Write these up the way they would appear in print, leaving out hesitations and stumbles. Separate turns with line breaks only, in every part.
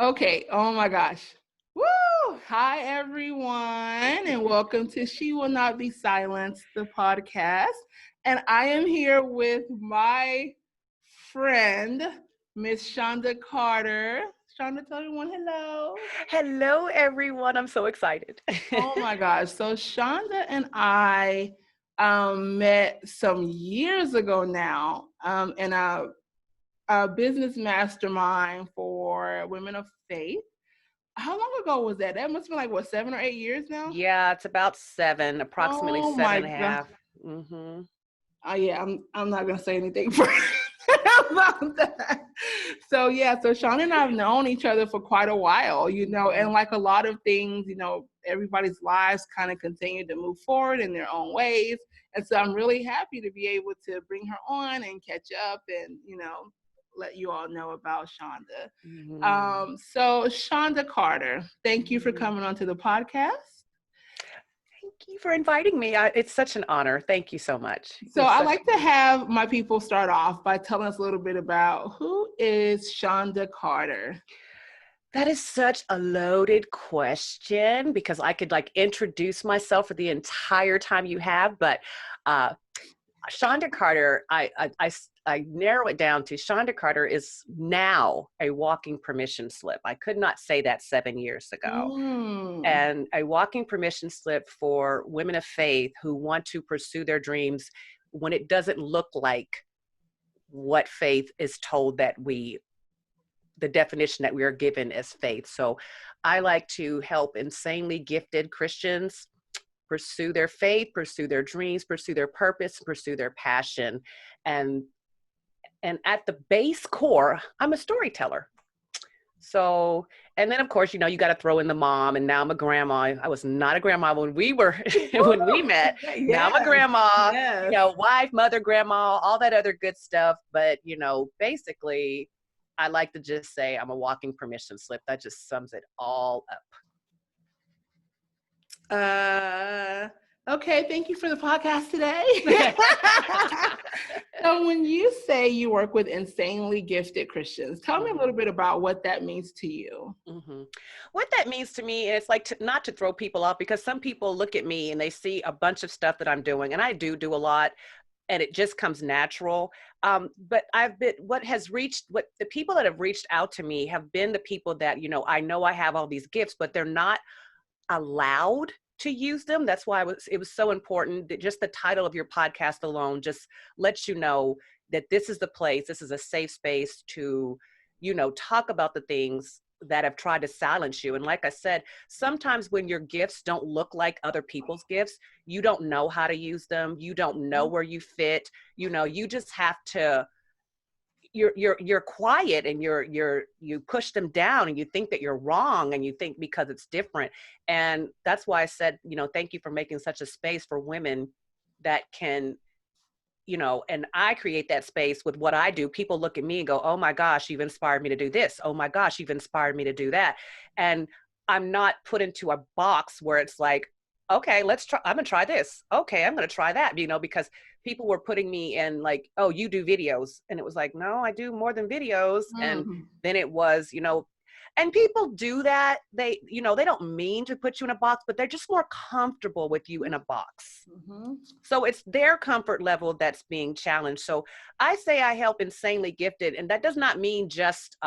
Okay. Oh my gosh. Woo! Hi, everyone, and welcome to She Will Not Be Silenced, the podcast. And I am here with my friend, Miss Shonda Carter. Shonda, tell everyone hello.
Hello, everyone. I'm so excited.
Oh my gosh. So Shonda and I met some years ago now in a business mastermind for women of faith. How long ago was that? That must have been like, what, 7 or 8 years now?
Yeah, it's about approximately
Oh
seven
my
and a
God.
half. Mm-hmm.
Oh yeah, I'm not gonna say anything for about that. So yeah, so Sean and I have known each other for quite a while, and like a lot of things, everybody's lives kind of continue to move forward in their own ways. And so I'm really happy to be able to bring her on and catch up and, let you all know about Shonda.
Mm-hmm.
So Shonda Carter, thank you for coming onto the podcast.
Thank you for inviting me. It's such an honor. Thank you so much.
So
You're
I
such
like to have my people start off by telling us a little bit about who is Shonda Carter.
That is such a loaded question because I could introduce myself for the entire time you have, but uh, Shonda Carter, I narrow it down to Shonda Carter is now a walking permission slip. I could not say that 7 years ago.
Mm.
And a walking permission slip for women of faith who want to pursue their dreams when it doesn't look like what faith is told the definition that we are given as faith. So I like to help insanely gifted Christians pursue their faith, pursue their dreams, pursue their purpose, pursue their passion. And and at the base core, I'm a storyteller. So, and then of course, you got to throw in the mom, and now I'm a grandma. I was not a grandma when we were when we met. Now I'm a
Yes,
grandma,
yes.
wife, mother, grandma, all that other good stuff. But basically, I like to just say I'm a walking permission slip. That just sums it all
Uh, okay, thank you for the podcast today.
up.
So when you say you work with insanely gifted Christians, tell me a little
Mhm.
bit about what that means to you.
hmm What that means to me is like not to throw people off, because some people look at me and they see a bunch of stuff that I'm doing, and I do a lot, and it just comes natural. But what the people that have reached out to me have been the people that, I know I have all these gifts, but they're not allowed to use them. That's why it was so important that just the title of your podcast alone just lets you know that this is the place, this is a safe space to, talk about the things that have tried to silence you. And like I said, sometimes when your gifts don't look like other people's gifts, you don't know how to use them. You don't know where you fit. You just have to you're quiet, and you push them down, and you think that you're wrong, and you think because it's different. And that's why I said, thank you for making such a space for women that can, and I create that space with what I do. People look at me and go, oh my gosh, you've inspired me to do this. Oh my gosh, you've inspired me to do that. And I'm not put into a box where it's like, okay, I'm gonna try this. Okay, I'm gonna try that, because people were putting me in like, oh, you do videos. And it was like, no, I do more than videos. And
Mm.
then it was, and people do that. They don't mean to put you in a box, but they're just more comfortable with you in a box.
Mm-hmm.
So it's their comfort level that's being challenged. So I say I help insanely gifted, and that does not mean just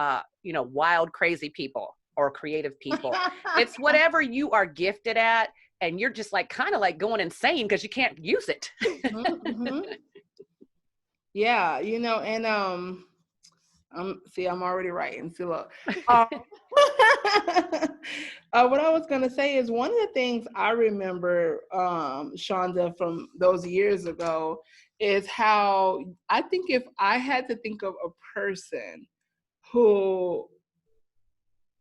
wild, crazy people or creative people. It's whatever you are gifted at, and you're just like kind of like going insane because you can't use it.
Mm-hmm. Yeah, and I'm already writing. See, look. Um, what I was gonna say is one of the things I remember, Shonda, from those years ago, is how I think if I had to think of a person who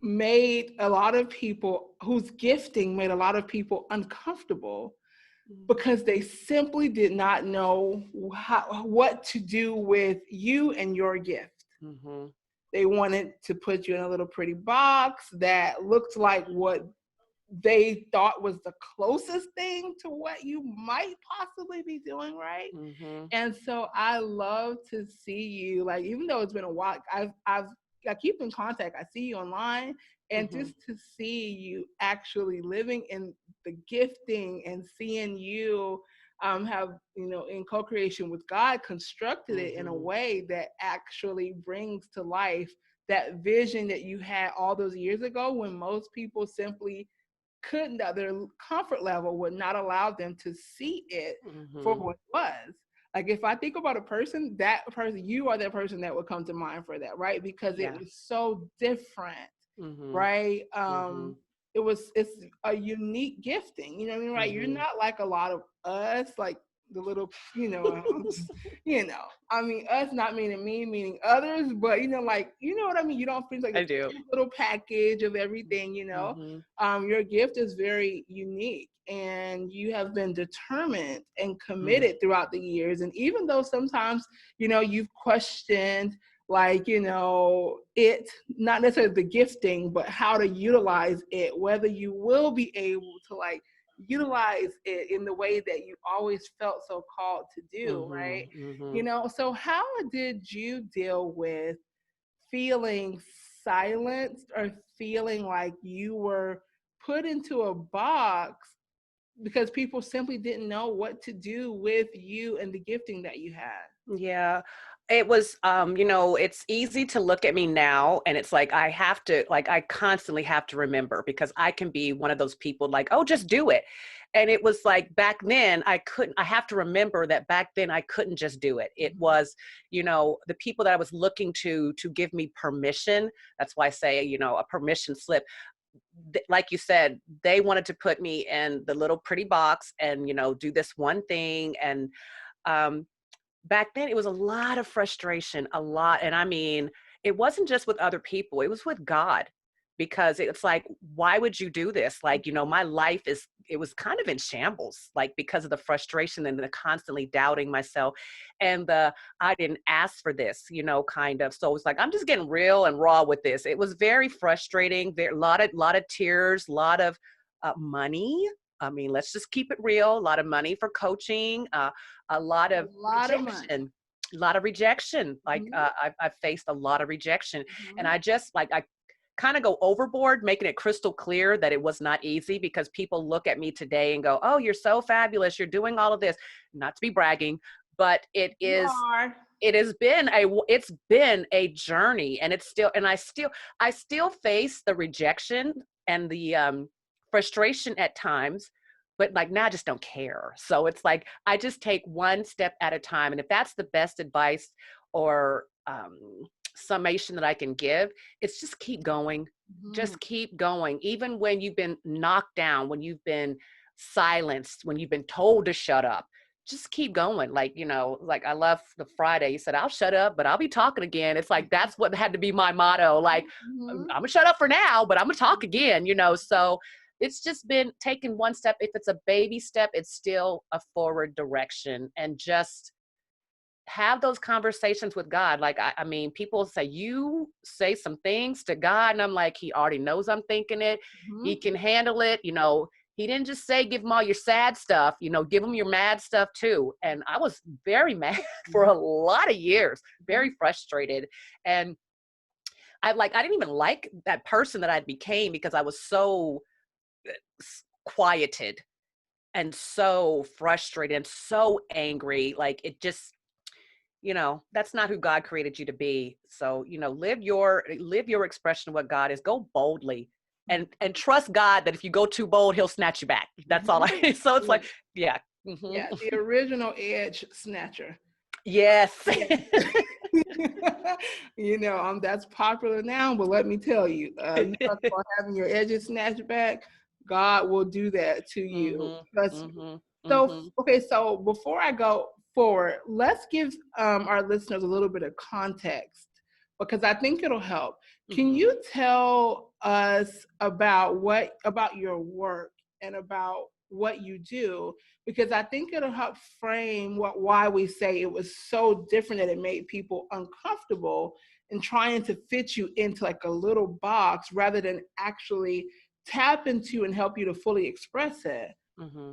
made a lot of people whose gifting made a lot of people uncomfortable because they simply did not know what to do with you and your gift.
Mm-hmm.
They wanted to put you in a little pretty box that looked like what they thought was the closest thing to what you might possibly be doing, right?
Mm-hmm.
And so I love to see you, like, even though it's been a while, I've keep in contact. I see you online, and
Mm-hmm.
just to see you actually living in the gifting and seeing you have, in co-creation with God, constructed it in a
Mm-hmm.
way that actually brings to life that vision that you had all those years ago, when most people simply couldn't, their comfort level would not allow them to see it for
Mm-hmm.
what it was. Like, if I think about a person, that person, you are that person that would come to mind for that, right? Because it
Yeah.
was so different,
Mm-hmm.
right?
Mm-hmm.
It's a unique gifting, you know what I mean, right? You're
Mm-hmm.
not like a lot of us, like the little, I mean, us not meaning me, meaning others, but like, you know what I mean? You don't feel like
I
a
do.
little package of everything.
Mm-hmm.
Your gift is very unique, and you have been determined and
Mm-hmm.
committed throughout the years. And even though sometimes, you've questioned, like, it, not necessarily the gifting, but how to utilize it, whether you will be able to, like, utilize it in the way that you always felt so called to do, right?
Mm-hmm. Mm-hmm.
So how did you deal with feeling silenced, or feeling like you were put into a box because people simply didn't know what to do with you and the gifting that you had?
Yeah. It was, it's easy to look at me now and it's like, I constantly have to remember, because I can be one of those people like, oh, just do it. And it was like, back then I have to remember that back then I couldn't just do it. It was, the people that I was looking to give me permission. That's why I say, a permission slip. Like you said, they wanted to put me in the little pretty box and, do this one thing. And, um, back then it was a lot of frustration, a lot. And I mean, it wasn't just with other people, it was with God, because it's like, why would you do this? Like, my life it was kind of in shambles, like, because of the frustration and the constantly doubting myself, and I didn't ask for this, kind of. So it's like, I'm just getting real and raw with this. It was very frustrating. There a lot of tears, a lot of money. I mean, let's just keep it real. A lot of money for coaching, a lot
A
of
lot of money.
rejection, a lot of rejection. Like,
Mhm.
I've faced a lot of rejection, and
Mhm.
I just like, I kind of go overboard, making it crystal clear that it was not easy, because people look at me today and go, oh, you're so fabulous, you're doing all of this. Not to be bragging, but
You are.
it's been a journey, and it's still, and I still face the rejection and the frustration at times, but like, now I just don't care. So it's like, I just take one step at a time. And if that's the best advice or summation that I can give, it's just keep going.
Mhm.
Just keep going. Even when you've been knocked down, when you've been silenced, when you've been told to shut up, just keep going. Like, like, I love the Friday, you said, I'll shut up, but I'll be talking again. It's like, that's what had to be my motto. Like, I'm
Mhm.
gonna shut up for now, but I'm gonna talk again. So it's just been taking one step. If it's a baby step, it's still a forward direction. And just have those conversations with God. Like, I mean, people say, you say some things to God, and I'm like, he already knows I'm thinking it. He
Mhm.
can handle it. He didn't just say, give him all your sad stuff, give him your mad stuff too. And I was very mad for a lot of years, very frustrated. And I didn't even like that person that I became, because I was so quieted and so frustrated and so angry. Like, it just, that's not who God created you to be. So, live your expression of what God is. Go boldly, and trust God that if you go too bold, he'll snatch you back. That's all
Mhm.
I so it's
Yeah.
like, yeah. Hmm.
Yeah, the original edge snatcher.
Yes.
That's popular now, but let me tell you, you talk about having your edges snatched back, God will do that to you.
Hmm.
Trust me.
Hmm.
So,
Hmm.
okay, so before I go forward, let's give our listeners a little bit of context, because I think it'll help. Can
Hmm.
you tell us about your work and about what you do? Because I think it'll help frame why we say it was so different that it made people uncomfortable in trying to fit you into like a little box, rather than actually tap into and help you to fully express it.
Hmm.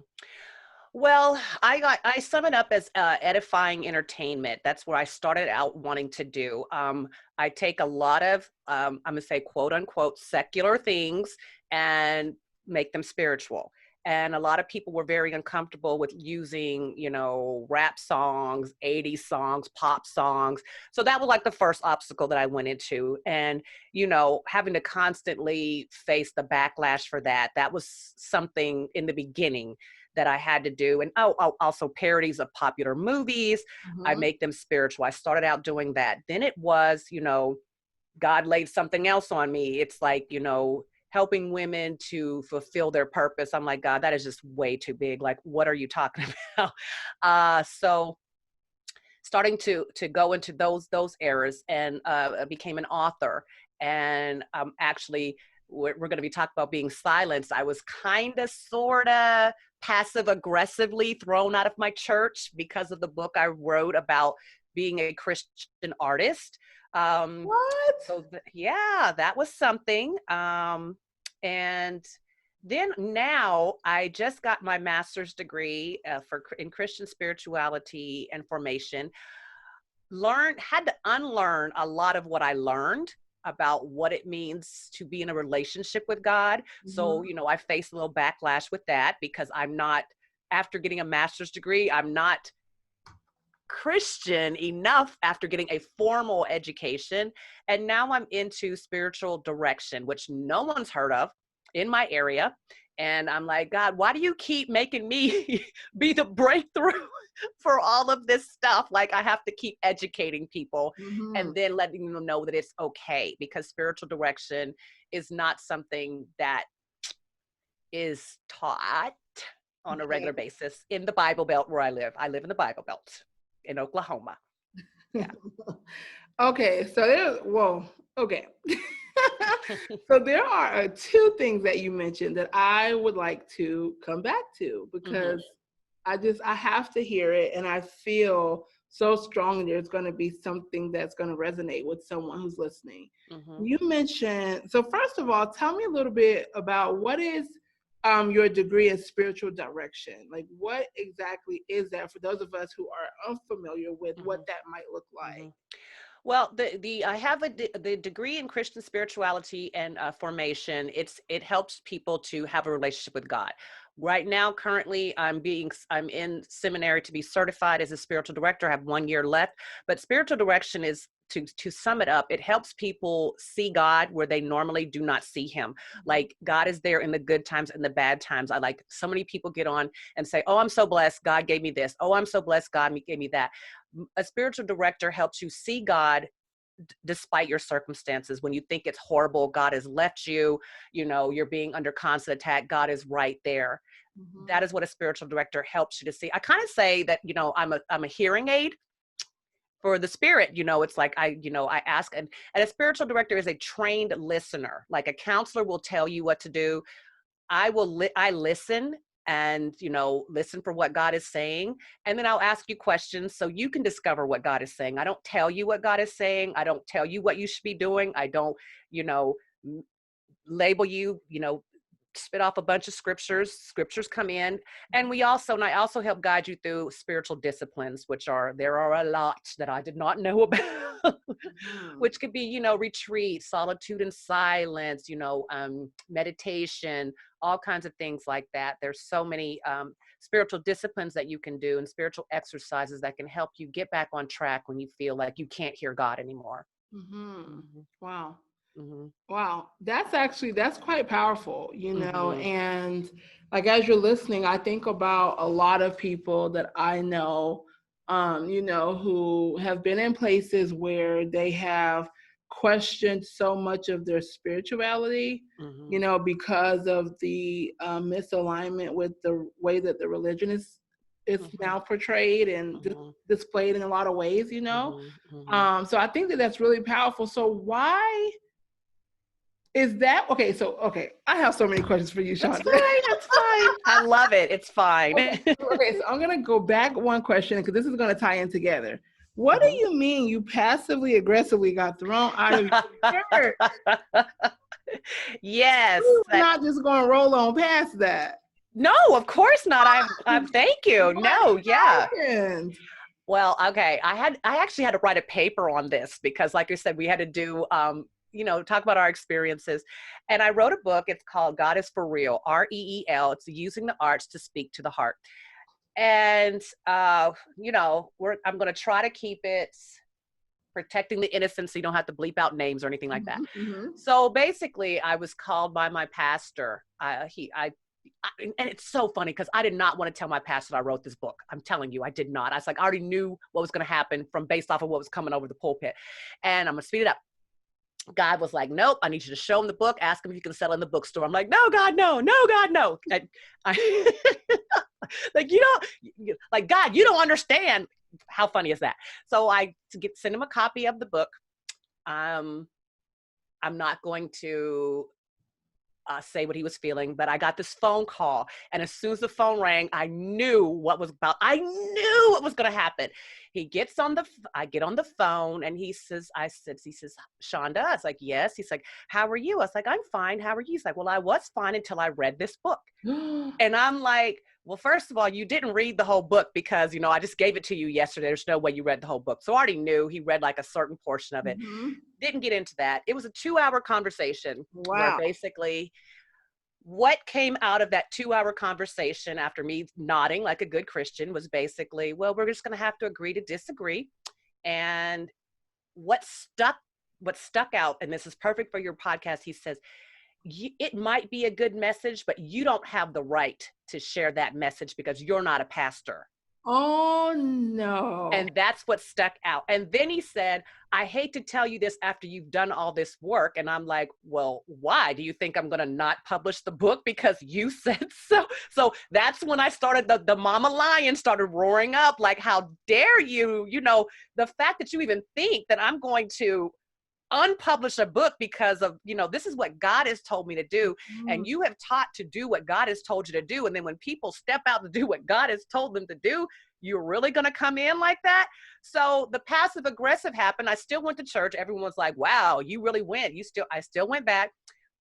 Well, I sum it up as edifying entertainment. That's where I started out wanting to do. I take a lot of I'm gonna say quote unquote secular things and make them spiritual. And a lot of people were very uncomfortable with using, rap songs, 80s songs, pop songs. So that was like the first obstacle that I went into. And, having to constantly face the backlash for that, that was something in the beginning that I had to do. And also parodies of popular movies. I
Mm-hmm.
make them spiritual. I started out doing that. Then it was, God laid something else on me. It's like, helping women to fulfill their purpose. I'm like, God, that is just way too big. Like, what are you talking about? So starting to go into those eras, and I became an author. And actually, we're going to be talking about being silenced. I was kind of, sort of, passive aggressively thrown out of my church because of the book I wrote about being a Christian artist. Um,
What?
yeah, that was something. And then now I just got my master's degree in Christian spirituality and formation. Had to unlearn a lot of what I learned about what it means to be in a relationship with God. So,
Mm-hmm.
I faced a little backlash with that because I'm not, after getting a master's degree, I'm not Christian enough after getting a formal education. And now I'm into spiritual direction, which no one's heard of in my area. And I'm like, God, why do you keep making me be the breakthrough for all of this stuff? Like, I have to keep educating people
Mm-hmm.
and then letting them know that it's okay, because spiritual direction is not something that is taught on a
Okay.
regular basis in the Bible Belt where I live. I live in the Bible Belt in Oklahoma. Yeah.
Okay, so okay. So there are two things that you mentioned that I would like to come back to,
Mm-hmm.
because I have to hear it, and I feel so strongly there's going to be something that's going to resonate with someone who's listening.
Mm-hmm.
You mentioned, so first of all, tell me a little bit about what is your degree in spiritual direction. Like, what exactly is that for those of us who are unfamiliar with what
Mm-hmm.
that might look
Mm-hmm.
like?
Well, the I have the degree in Christian spirituality and formation. It helps people to have a relationship with God. Right now, currently, I'm in seminary to be certified as a spiritual director. I have 1 year left, but spiritual direction is, to sum it up, it helps people see God where they normally do not see Him. Like, God is there in the good times and the bad times. I like, so many people get on and say, "Oh, I'm so blessed. God gave me this. Oh, I'm so blessed. God gave me that." A spiritual director helps you see God despite your circumstances. When you think it's horrible, God has left you, you're being under constant attack, God is right there.
Mm-hmm.
That is what a spiritual director helps you to see. I kind of say that, I'm a hearing aid for the spirit. It's like, I ask, and a spiritual director is a trained listener. Like, a counselor will tell you what to do. I listen, and listen for what God is saying, and then I'll ask you questions so you can discover what God is saying. I don't tell you what God is saying. I don't tell you what you should be doing. I don't, you know label you, spit off a bunch of scriptures come in. And I also help guide you through spiritual disciplines, there are a lot that I did not know about.
Mm-hmm.
Which could be, retreat, solitude and silence, meditation, all kinds of things like that. There's so many spiritual disciplines that you can do, and spiritual exercises that can help you get back on track when you feel like you can't hear God anymore.
Mm-hmm.
Mm-hmm.
Wow.
Mm-hmm.
Wow. That's quite powerful,
Mm-hmm.
and like as you're listening, I think about a lot of people that I know, who have been in places where they have questioned so much of their spirituality,
Mm-hmm.
because of the misalignment with the way that the religion is
Mm-hmm.
now portrayed and
Mm-hmm.
displayed in a lot of ways.
Mm-hmm.
So I think that that's really powerful. So why is that okay? So I have so many questions for you,
That's
Shonda.
fine. That's fine. I love it. It's fine.
Okay, so I'm gonna go back one question because this is gonna tie in together. What do
Mhm.
you mean you passively aggressively got thrown out of your church?
Yes.
We're not just gonna roll on past that.
No, of course not. Thank you.
What
No, yeah.
happened?
Well, okay. I actually had to write a paper on this because, like I said, we had to do, talk about our experiences. And I wrote a book. It's called God is for Real, REEL. It's using the arts to speak to the heart. And, I'm going to try to keep it protecting the innocent so you don't have to bleep out names or anything like that.
Mm-hmm.
So basically, I was called by my pastor. And it's so funny because I did not want to tell my pastor I wrote this book. I'm telling you, I did not. I was like, I already knew what was going to happen from based off of what was coming over the pulpit. And I'm going to speed it up. God was like, nope, I need you to show him the book. Ask him if you can sell it in the bookstore. I'm like, no, God, no, no, God, no. Like, like, God, you don't understand. How funny is that? So I send him a copy of the book. I'm not going to say what he was feeling, but I got this phone call, and as soon as the phone rang, I knew what was about. I knew what was going to happen. I get on the phone, and he says, Shonda. I was like, yes. He's like, how are you? I was like, I'm fine. How are you? He's like, well, I was fine until I read this book. And I'm like, well, first of all, you didn't read the whole book because, I just gave it to you yesterday. There's no way you read the whole book. So I already knew he read like a certain portion of it.
Mm-hmm.
Didn't get into that. It was a 2-hour conversation where
Wow.
basically what came out of that 2-hour conversation after me nodding like a good Christian was basically, well, we're just going to have to agree to disagree. And what stuck out, and this is perfect for your podcast, he says, it might be a good message, but you don't have the right to share that message because you're not a pastor.
Oh, no.
And that's what stuck out. And then he said, I hate to tell you this after you've done all this work. And I'm like, well, why? Do you think I'm going to not publish the book because you said so? So that's when I started, the mama lion started roaring up, like, how dare you, the fact that you even think that I'm going to unpublish a book because of, this is what God has told me to do. And you have taught to do what God has told you to do. And then when people step out to do what God has told them to do, you're really going to come in like that? So the passive aggressive happened. I still went to church. Everyone was like, wow, you really went. I still went back,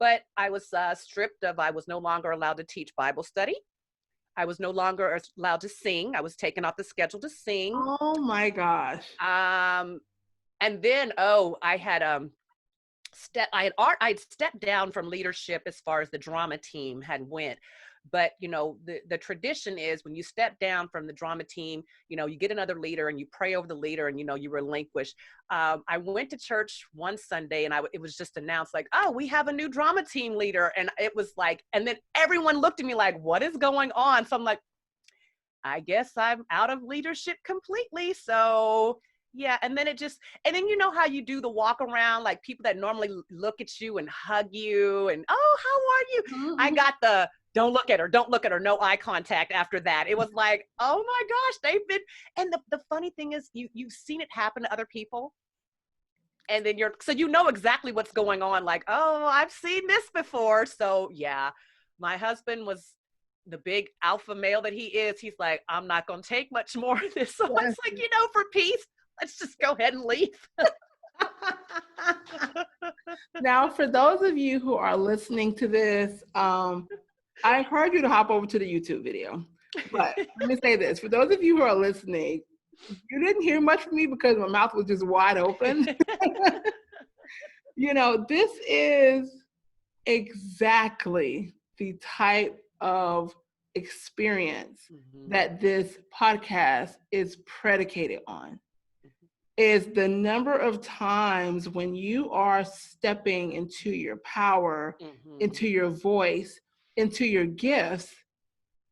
but I was stripped of, I was no longer allowed to teach Bible study. I was no longer allowed to sing. I was taken off the schedule to sing.
Oh my gosh.
And then, I had I'd stepped down from leadership as far as the drama team had went. But, the tradition is when you step down from the drama team, you get another leader and you pray over the leader and, you relinquish. I went to church one Sunday and it was just announced like, oh, we have a new drama team leader. And it was like, and then everyone looked at me like, what is going on? So I'm like, I guess I'm out of leadership completely. So yeah. And then you know how you do the walk around, like people that normally look at you and hug you and, oh, how are you?
Mm-hmm.
I got the don't look at her, no eye contact after that. It was like, oh my gosh, they've been, and the funny thing is you've seen it happen to other people. And then so you know exactly what's going on. Like, oh, I've seen this before. So yeah, my husband was the big alpha male that he is. He's like, I'm not going to take much more of this. So I was like, for peace, let's just go ahead and leave.
Now, for those of you who are listening to this, I encourage you to hop over to the YouTube video. But let me say this. For those of you who are listening, you didn't hear much from me because my mouth was just wide open. This is exactly the type of experience that this podcast is predicated on. Is the number of times when you are stepping into your power, into your voice, into your gifts,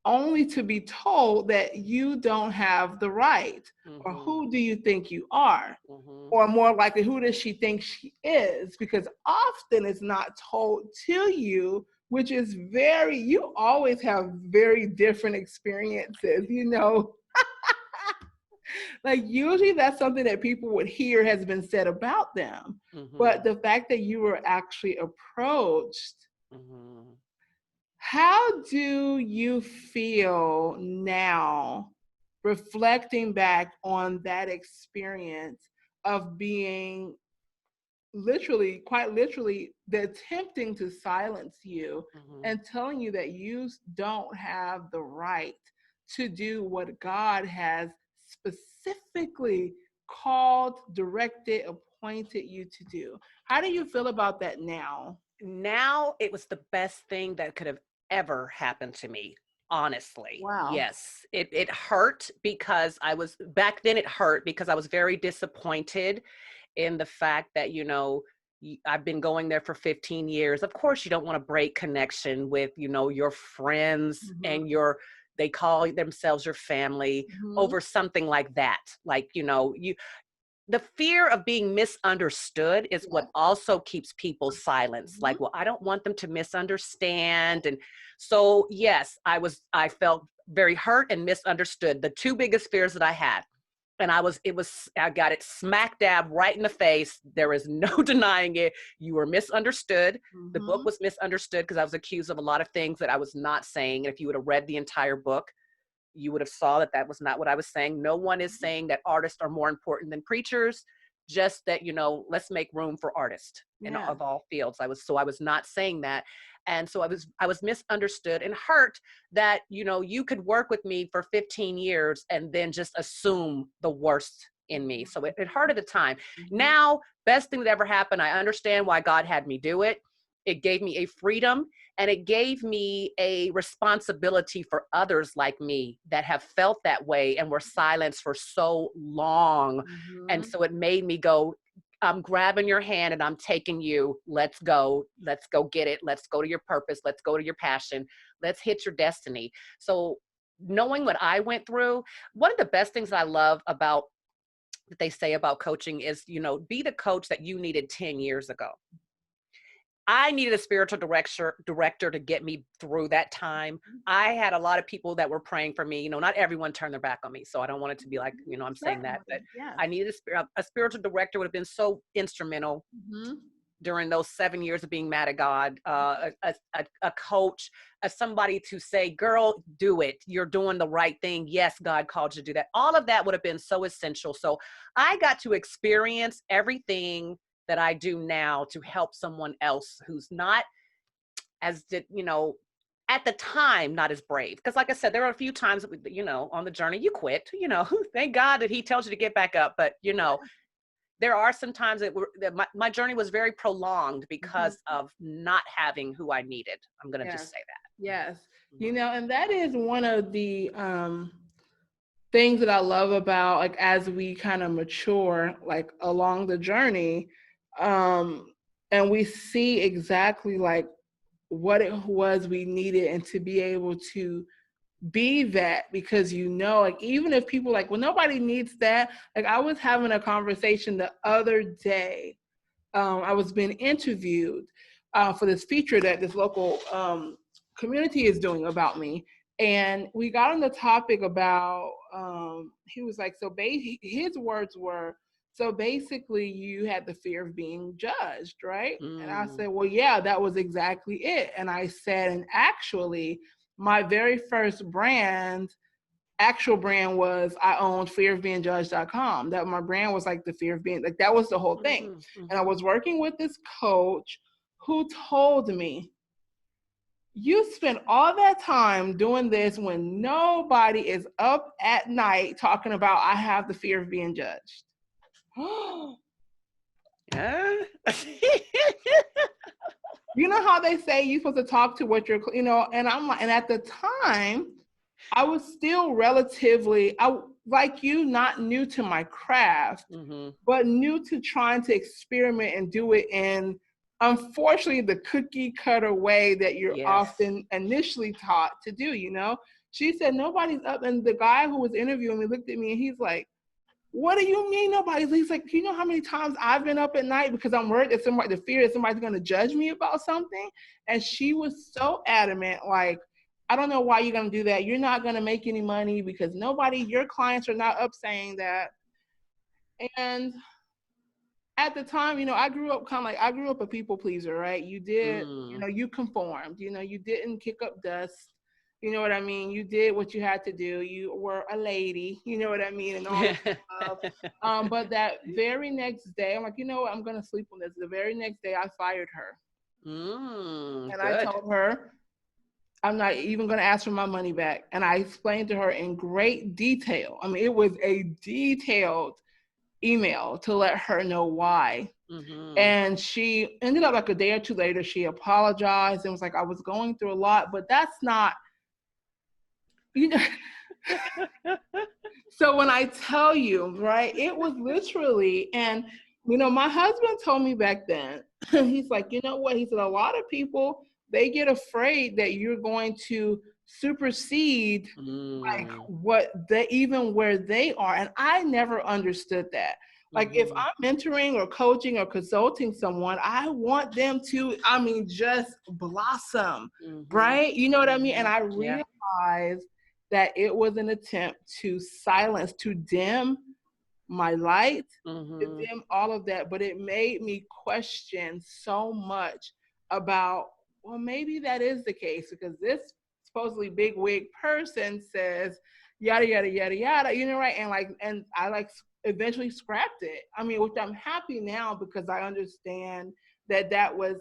only to be told that you don't have the right, or who do you think you are? Or more likely, who does she think she is? Because often it's not told to you, which is you always have very different experiences, Like usually that's something that people would hear has been said about them. But the fact that you were actually approached, how do you feel now reflecting back on that experience of being literally, quite literally, they're attempting to silence you
Mm-hmm.
and telling you that you don't have the right to do what God has specifically called, directed, appointed you to do. How do you feel about that now?
Now it was the best thing that could have ever happened to me. Honestly,
Wow.
yes, it hurt because I was back then. It hurt because I was very disappointed in the fact that, I've been going there for 15 years. Of course, you don't want to break connection with, your friends
Mm-hmm.
and they call themselves your family
Mm-hmm.
over something like that. Like, the fear of being misunderstood is what
Yes.
also keeps people silenced.
Mm-hmm.
Like, well, I don't want them to misunderstand. And so, yes, I felt very hurt and misunderstood. The two biggest fears that I had. And I got it smack dab right in the face. There is no denying it. You were misunderstood. The book
Mm-hmm.
was misunderstood because I was accused of a lot of things that I was not saying. And if you would have read the entire book, you would have saw that that was not what I was saying. No one is saying that artists are more important than preachers, just that, let's make room for artists in
Yeah.
of all fields. I was not saying that. And so I was misunderstood and hurt that, you could work with me for 15 years and then just assume the worst in me. So it hurt at the time.
Mm-hmm.
Now, best thing that ever happened. I understand why God had me do it. It gave me a freedom and it gave me a responsibility for others like me that have felt that way and were silenced for so long. And
Mm-hmm.
so it made me go, I'm grabbing your hand and I'm taking you. Let's go. Let's go get it. Let's go to your purpose. Let's go to your passion. Let's hit your destiny. So knowing what I went through, one of the best things that I love about that they say about coaching is, be the coach that you needed 10 years ago. I needed a spiritual director to get me through that time. I had a lot of people that were praying for me. Not everyone turned their back on me. So I don't want it to be like, I'm saying that, but
Certainly. Yes.
I needed a spiritual director would have been so instrumental
Mm-hmm.
during those 7 years of being mad at God, a coach, somebody to say, girl, do it. You're doing the right thing. Yes, God called you to do that. All of that would have been so essential. So I got to experience everything that I do now to help someone else who's not as, at the time, not as brave. Because like I said, there are a few times, on the journey, you quit, thank God that he tells you to get back up. But, there are some times that my journey was very prolonged
Mm-hmm.
because of not having who I needed. I'm going to
Yes.
just say that.
Yes.
Mhm.
And that is one of the things that I love about, like, as we kind of mature, like, along the journey, um, and we see exactly like what it was we needed, and to be able to be that, because like, even if people like, well, nobody needs that. Like, I was having a conversation the other day. I was being interviewed for this feature that this local community is doing about me. And we got on the topic about, he was like, his words were, so basically you had the fear of being judged, right? And I
Mm,
said, well, yeah, that was exactly it. And I said, and actually, my very first actual brand was, I owned fearofbeingjudged.com. That my brand was like the fear of being, like, that was the whole thing.
mhm,
And I
mhm.
was working with this coach who told me, you spend all that time doing this when nobody is up at night talking about, I have the fear of being judged.
Yeah.
You know how they say you're supposed to talk to what you're, and I'm like, and at the time, I was still relatively, like you, not new to my craft,
Mhm.
but new to trying to experiment and do it in, unfortunately, the cookie cutter way that you're
Yes.
often initially taught to do. She said, nobody's up. And the guy who was interviewing me looked at me and he's like, what do you mean nobody's? He's like, you know how many times I've been up at night because I'm worried that the fear that somebody's going to judge me about something. And she was so adamant, like, I don't know why you're going to do that. You're not going to make any money because your clients are not up saying that. And at the time, I grew up I grew up a people pleaser, right? You did,
Mm.
you conformed, you didn't kick up dust. You know what I mean? You did what you had to do. You were a lady. You know what I mean? And all that stuff. But that very next day, I'm like, you know what? I'm gonna sleep on this. The very next day, I fired her, and I
Good.
told her I'm not even going to ask for my money back. And I explained to her in great detail. I mean, it was a detailed email to let her know why.
Mm-hmm.
And she ended up like a day or two later, she apologized and was like, I was going through a lot, but that's not, you know. So when I tell you, right, it was literally, and my husband told me back then, he's like, you know what? He said, a lot of people, they get afraid that you're going to supersede like
Mm.
what they, even where they are. And I never understood that. Like if
Mm-hmm.
I'm mentoring or coaching or consulting someone, I want them to, I mean, just blossom,
Mm-hmm.
right? You know what I mean? And
Mm-hmm.
I
Yeah.
realized that it was an attempt to silence, to dim my light, to
Mm-hmm.
dim all of that. But it made me question so much about, well, maybe that is the case because this supposedly big wig person says yada yada yada yada, right? And I like eventually scrapped it. I mean, which I'm happy now because I understand that that was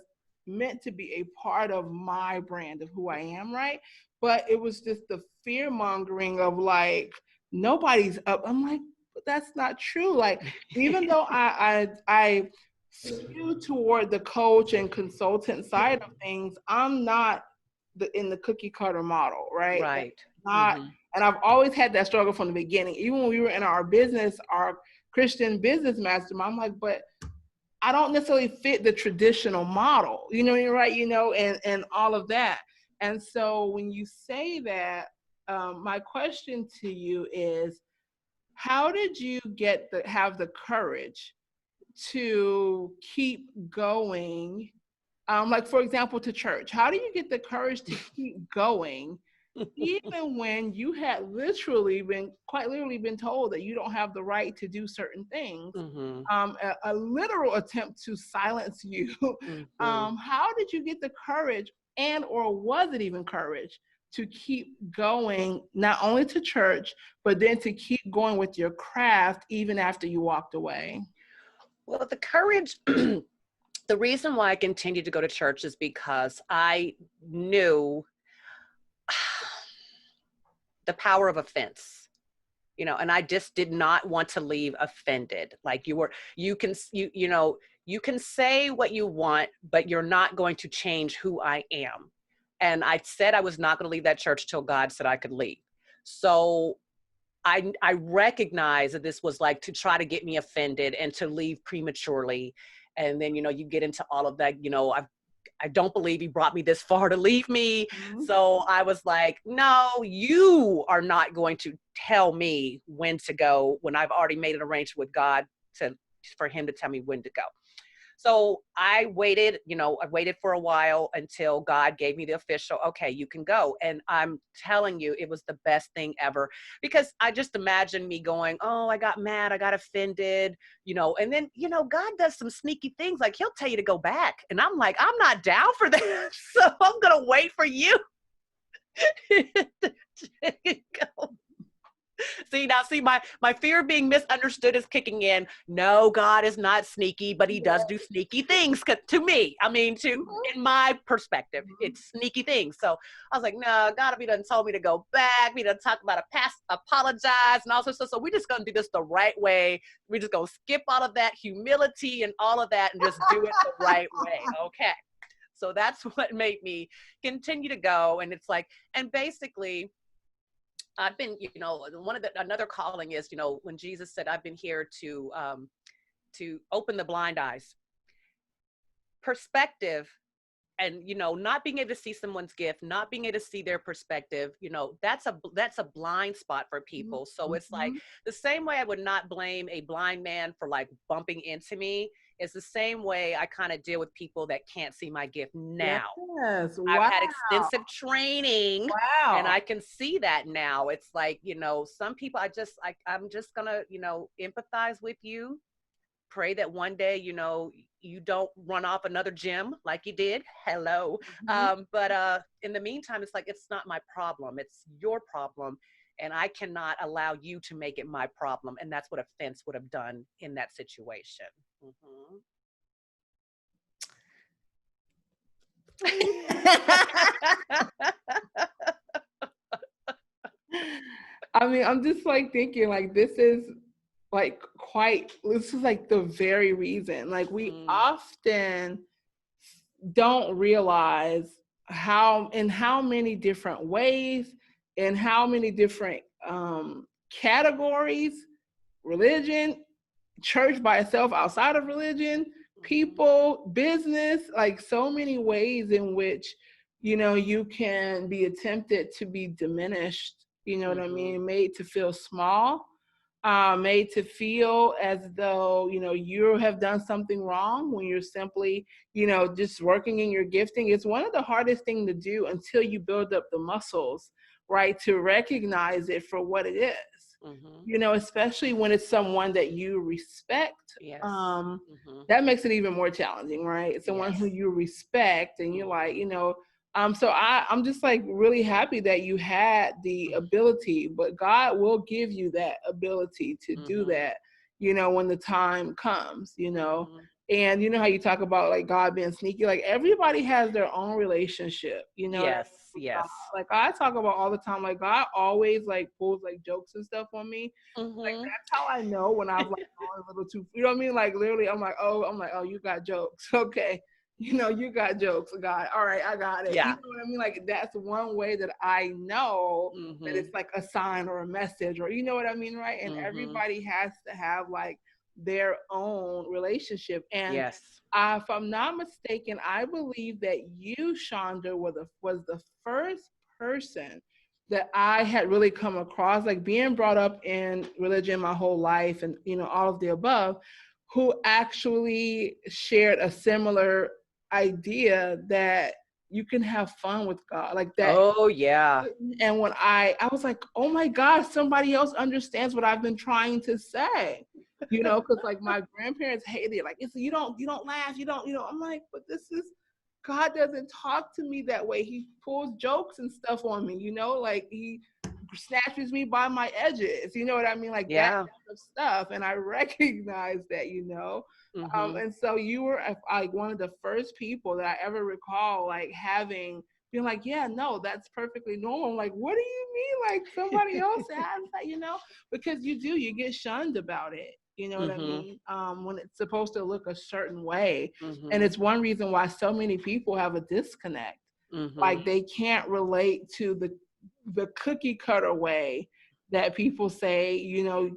meant to be a part of my brand of who I am, right? But it was just the fear mongering of like nobody's up. I'm like, but that's not true. Like even though I skew toward the coach and consultant side of things, I'm not in the cookie cutter model, right? That's
Right.
not.
Mm-hmm.
And I've always had that struggle from the beginning. Even when we were in our business, our Christian business mastermind, I'm like, but I don't necessarily fit the traditional model, you're right, and all of that. And so when you say that, my question to you is, how did you have the courage to keep going? Like for example, to church. How do you get the courage to keep going even when you had quite literally been told that you don't have the right to do certain things,
Mm-hmm.
a literal attempt to silence you.
Mm-hmm.
How did you get the courage, and or was it even courage, to keep going, not only to church, but then to keep going with your craft even after you walked away?
Well, the courage, the reason why I continued to go to church is because I knew the power of offense, and I just did not want to leave offended. Like you can say what you want, but you're not going to change who I am. And I said I was not going to leave that church till God said I could leave. So I recognize that this was like to try to get me offended and to leave prematurely. And then, you get into all of that, I don't believe he brought me this far to leave me.
Mm-hmm.
So I was like, no, you are not going to tell me when to go when I've already made an arrangement with God for him to tell me when to go. So I waited for a while until God gave me the official, okay, you can go. And I'm telling you, it was the best thing ever, because I just imagine me going, oh, I got mad, I got offended, and then, God does some sneaky things. Like he'll tell you to go back. And I'm like, I'm not down for that. So I'm going to wait for you. Go. See, my fear of being misunderstood is kicking in. No, God is not sneaky, but he does do sneaky things to me. I mean, in my perspective, it's sneaky things. So I was like, no, God, he done told me to go back. We done talked about a past, apologize, and all sorts of stuff. So we're just gonna do this the right way. We're just gonna skip all of that humility and all of that and just do it the right way. Okay. So that's what made me continue to go. And it's like, and basically, I've been, another calling is, when Jesus said, I've been here to open the blind eyes. Perspective, and not being able to see someone's gift, not being able to see their perspective, that's a blind spot for people. So it's like the same way I would not blame a blind man for like bumping into me, is the same way I kind of deal with people that can't see my gift now.
Yes.
I've
Wow.
had extensive training, and
Wow.
I can see that now. It's like, some people I'm just gonna, empathize with you, pray that one day, you don't run off another gym like you did. Hello.
Mhm.
But in the meantime, it's like, it's not my problem. It's your problem. And I cannot allow you to make it my problem. And that's what a fence would have done in that situation.
I mean, I'm just like thinking like this is like the very reason. Like we
Mm,
often don't realize how many different ways, in how many different categories, religion, church by itself, outside of religion,
mhm,
people, business, like so many ways in which, you can be attempted to be diminished, you know what I
mhm,
mean, made to feel small, made to feel as though, you have done something wrong when you're simply, just working in your gifting. It's one of the hardest things to do until you build up the muscles, right, to recognize it for what it is,
mhm.
especially when it's someone that you respect.
Yes.
Um,
Mhm.
that makes it even more challenging, right? Someone who
Yes.
you respect and you're like,
Mhm.
so I'm just like really happy that you had the ability, but God will give you that ability to do
Mhm.
that, when the time comes,
Mhm.
And you know how you talk about like God being sneaky, like everybody has their own relationship, you know what I mean,
Yes.
with God.
Yes.
Like I talk about all the time, like God always like pulls like jokes and stuff on me. Like
Mhm.
that's how I know when I've like gone a little too, you know what I mean? Like literally, I'm like, oh, you got jokes, okay? You got jokes, God. All right, I got it. You
Yeah.
know what I mean? Like that's one way that I know that it's
Mhm.
like a sign or a message, or you know what I mean, right? And
Mhm.
everybody has to have like their own relationship. And
Yes.
if I'm not mistaken, I believe that you, Shonda, was the first person that I had really come across, like being brought up in religion my whole life and, all of the above, who actually shared a similar idea that you can have fun with God, like that.
Oh yeah.
And when I was like, oh my gosh, somebody else understands what I've been trying to say, because like my grandparents hated it. Like, it's you don't laugh, I'm like, but this is God doesn't talk to me that way. He pulls jokes and stuff on me, like he snatches me by my edges. You know what I mean? Like that
Yeah.
kind of stuff. And I recognize that.
Mhm.
And so you were like one of the first people that I ever recall like having being like, yeah, no, that's perfectly normal. I'm like, what do you mean? Like somebody else has that? Because you get shunned about it. You know what I
Mhm.
mean? When it's supposed to look a certain way. And
Mhm.
it's one reason why so many people have a disconnect.
Mhm.
Like they can't relate to the cookie cutter way that people say,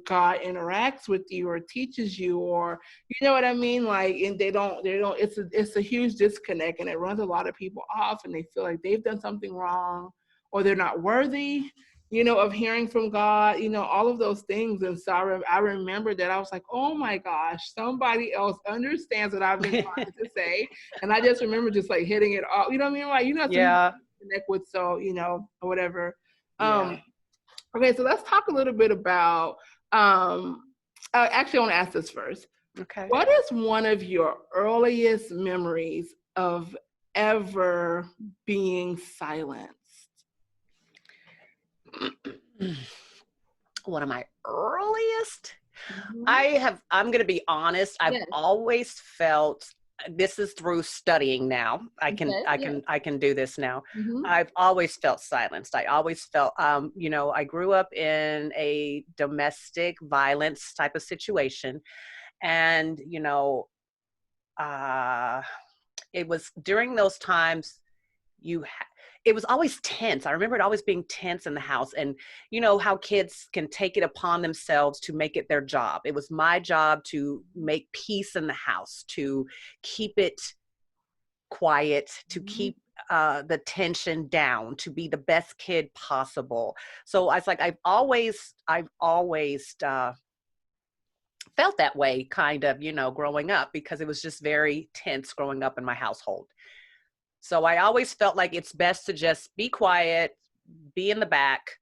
God interacts with you or teaches you, or you know what I mean? Like, and they don't, it's a huge disconnect, and it runs a lot of people off, and they feel like they've done something wrong or they're not worthy, of hearing from God, all of those things. And so I remember that I was like, oh my gosh, somebody else understands what I've been trying to say. And I just remember just like hitting it off, you know what I mean? Like, some people
Yeah.
connect with, so, or whatever.
Yeah.
Um, okay, so let's talk a little bit about, actually, I want to ask this first.
Okay.
What is one of your earliest memories of ever being silenced?
One of my earliest,
Mhm.
I'm going to be honest, I've
Yes.
always felt, this is through studying now. I can
Okay.
I
Yes.
can I can do this now.
Mm-hmm.
I've always felt silenced. I always felt, I grew up in a domestic violence type of situation, and uh it was during those times, it was always tense. I remember it always being tense in the house. And you know how kids can take it upon themselves to make it their job. It was my job to make peace in the house, to keep it quiet, to
Mm-hmm.
keep the tension down, to be the best kid possible. So I was like, I've always felt that way, kind of, growing up, because it was just very tense growing up in my household. So I always felt like it's best to just be quiet, be in the back,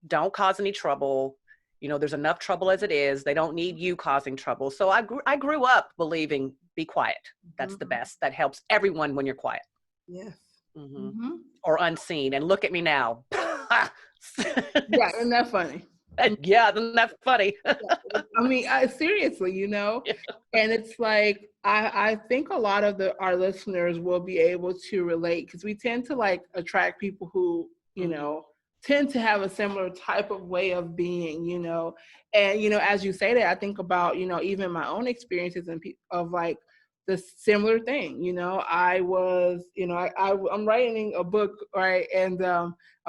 don't cause any trouble. There's enough trouble as it is. They don't need you causing trouble. So I grew up believing be quiet. That's the
Mhm.
best. That helps everyone when you're quiet.
Yes.
Hmm.
Hmm.
Or unseen. And look at me now.
Yeah, isn't that funny?
Yeah, isn't that funny?
I mean, seriously, and it's like I think a lot of our listeners will be able to relate because we tend to like attract people who
Hmm.
tend to have a similar type of way of being, and as you say that, I think about even my own experiences and of like the similar thing. I was I'm writing a book, right, and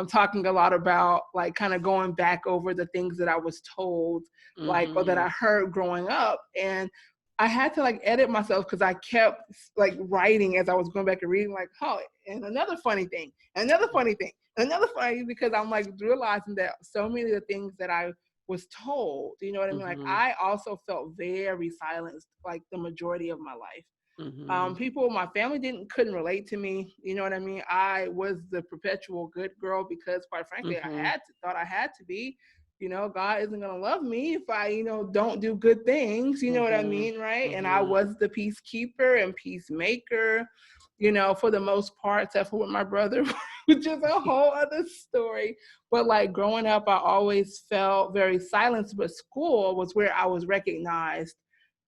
I'm talking a lot about like kind of going back over the things that I was told like or that
Hmm.
I heard growing up. And I had to like edit myself because I kept like writing as I was going back and reading, like, oh, and another funny thing, another funny thing, another funny, because I'm like realizing that so many of the things that I was told, you know what I mean? Like
Hmm.
I also felt very silenced like the majority of my life.
Hmm.
People in my family couldn't relate to me. You know what I mean? I was the perpetual good girl because, quite frankly,
Hmm.
thought I had to be. God isn't gonna love me if I, don't do good things. You know what I
Hmm.
mean, right? And I
Hmm.
was the peacekeeper and peacemaker. For the most part, except for with my brother, which is a whole other story. But like growing up, I always felt very silenced. But school was where I was recognized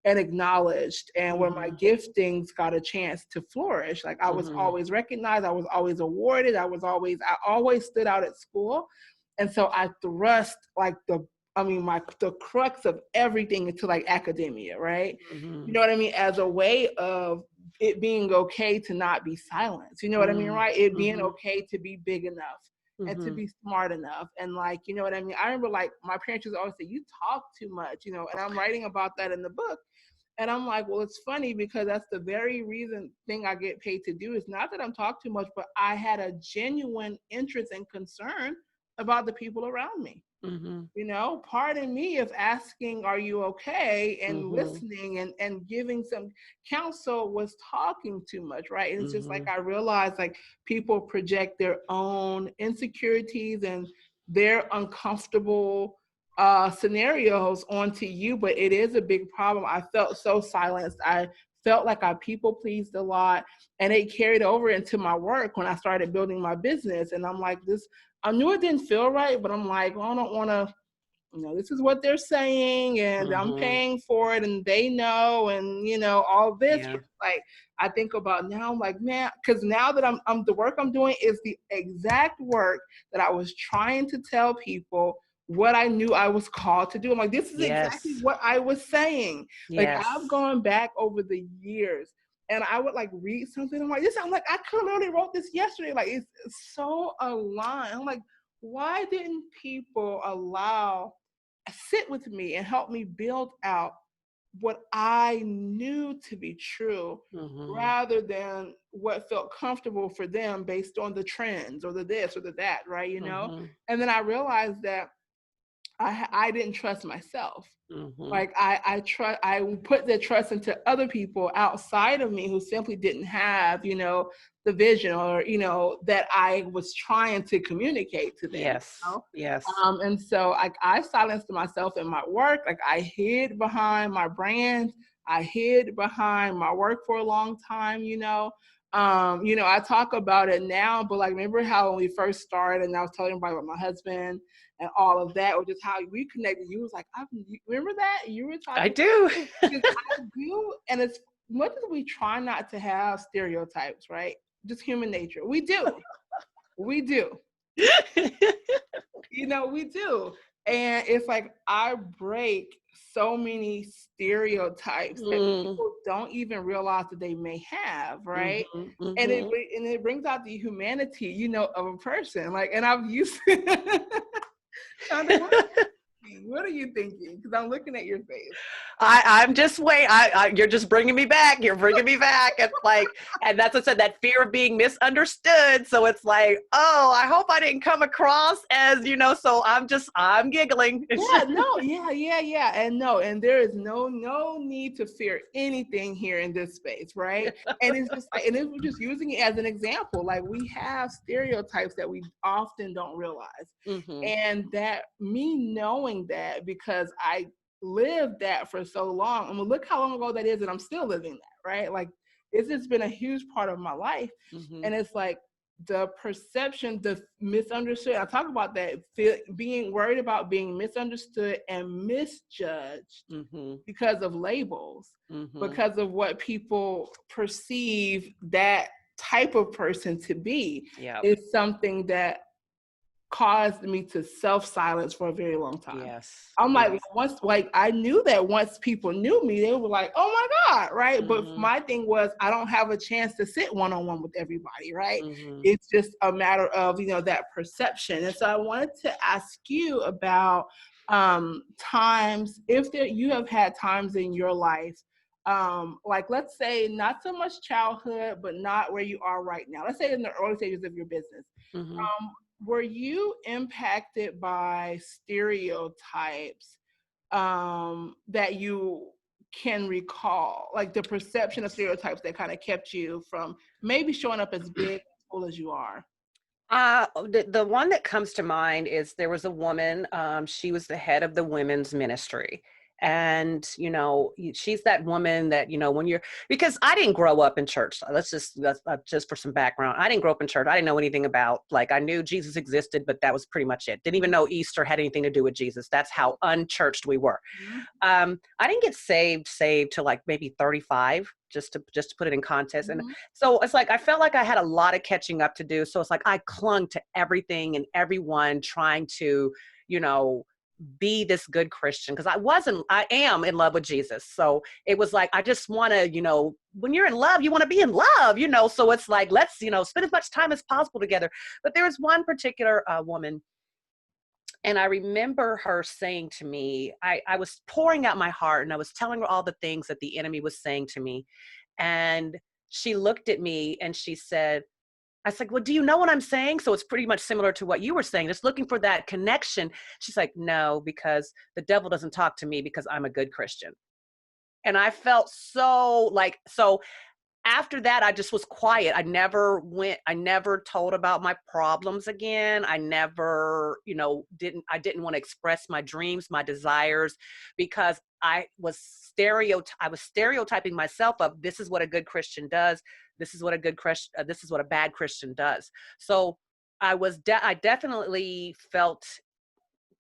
and acknowledged and where my
Hmm.
giftings got a chance to flourish. Like I was
Hmm.
always recognized, I was always awarded, I always stood out at school. And so I thrust like the crux of everything into like academia, right? You
Hmm.
know what I mean? As a way of it being okay to not be silenced. You know what I mean, right? It being
Hmm.
okay to be big enough and to
Hmm.
be smart enough. And like, you know what I mean? I remember like my parents used to always say, you talk too much, and I'm writing about that in the book. And I'm like, well, it's funny because that's the very thing I get paid to do is not that I'm talking too much, but I had a genuine interest and concern about the people around me.
Hmm.
Pardon me if asking, are you okay? And
Hmm.
listening and giving some counsel was talking too much, right? And it's just like
Hmm.
I realized like people project their own insecurities and their uncomfortable scenarios onto you, but it is a big problem. I felt so silenced. I felt like I people pleased a lot, and it carried over into my work when I started building my business. And I'm like, this, I knew it didn't feel right, but I'm like, well, I don't want to, this is what they're saying and I'm
Hmm.
paying for it and they know and all this.
Yeah.
But like I think about now, I'm like, man, because now that I'm the work I'm doing is the exact work that I was trying to tell people what I knew I was called to do. I'm like, this is exactly
Yes.
what I was saying. Like I've
Yes.
gone back over the years and I would like read something. I'm like, I'm like, I could have literally wrote this yesterday. Like it's so aligned. I'm like, why didn't people sit with me and help me build out what I knew to be true
Hmm.
rather than what felt comfortable for them based on the trends or the this or the that, right?
Hmm.
And then I realized that I didn't trust myself.
Hmm.
Like I put the trust into other people outside of me who simply didn't have, the vision or, that I was trying to communicate to them.
Yes. Yes.
And so I silenced myself in my work. Like I hid behind my brand. I hid behind my work for a long time. I talk about it now, but like remember how when we first started and I was telling everybody about my husband and all of that, or just how we connected. You was like, remember that? You were
I
talking
do.
because I do, and it's much as we try not to have stereotypes, right? Just human nature. We do. We do. We do. And it's like I break so many stereotypes that
Mm.
people don't even realize that they may have, right?
Mhm.
And it
Mhm.
and it brings out the humanity, of a person. Like, and I've used Shonda, what are you thinking? Because I'm looking at your face.
I'm just wait. You're just bringing me back. You're bringing me back. It's like, and that's what I said. That fear of being misunderstood. So it's like, oh, I hope I didn't come across as So I'm giggling.
Yeah, no, yeah. And no, and there is no need to fear anything here in this space, right? And it's just like, and if we're just using it as an example, like we have stereotypes that we often don't realize.
Hmm.
And that me knowing that because I lived that for so long. I mean, look how long ago that is, and I'm still living that, right? Like, it's just been a huge part of my life.
Mm-hmm.
And it's like the perception, the misunderstood. I talk about that, being worried about being misunderstood and misjudged
Mm-hmm.
because of labels,
Mm-hmm.
because of what people perceive that type of person to be,
Yeah.
is something that caused me to self-silence for a very long time.
Yes.
I'm like,
Yes.
once, like, I knew that once people knew me, they were like, oh my God, right? But
Mm-hmm.
my thing was, I don't have a chance to sit one-on-one with everybody, right?
Mm-hmm.
It's just a matter of, that perception. And so I wanted to ask you about times, if you have had times in your life, like, let's say not so much childhood, but not where you are right now. Let's say in the early stages of your business.
Mm-hmm.
Were you impacted by stereotypes that you can recall, like the perception of stereotypes that kind of kept you from maybe showing up as big and full as you are?
The one that comes to mind is there was a woman, she was the head of the women's ministry. And, she's that woman that, when you're, because I didn't grow up in church. That's just for some background. I didn't grow up in church. I didn't know anything about, like, I knew Jesus existed, but that was pretty much it. Didn't even know Easter had anything to do with Jesus. That's how unchurched we were.
Mhm.
I didn't get saved till like maybe 35, just to put it in context. And
Mhm.
so it's like I felt like I had a lot of catching up to do. So it's like I clung to everything and everyone, trying to, you know, be this good Christian, because I am in love with Jesus. So it was like, I just want to, when you're in love, you want to be in love, so it's like, let's, spend as much time as possible together. But there was one particular woman, and I remember her saying to me, I was pouring out my heart and I was telling her all the things that the enemy was saying to me. And she looked at me and she said, I said, well, do you know what I'm saying? So it's pretty much similar to what you were saying, just looking for that connection. She's like, no, because the devil doesn't talk to me because I'm a good Christian. And I felt so like, so after that, I just was quiet. I never told about my problems again. I never, I didn't want to express my dreams, my desires, because I was stereotyping myself of, this is what a good Christian does. This is what a good Christian, this is what a bad Christian does. So I definitely felt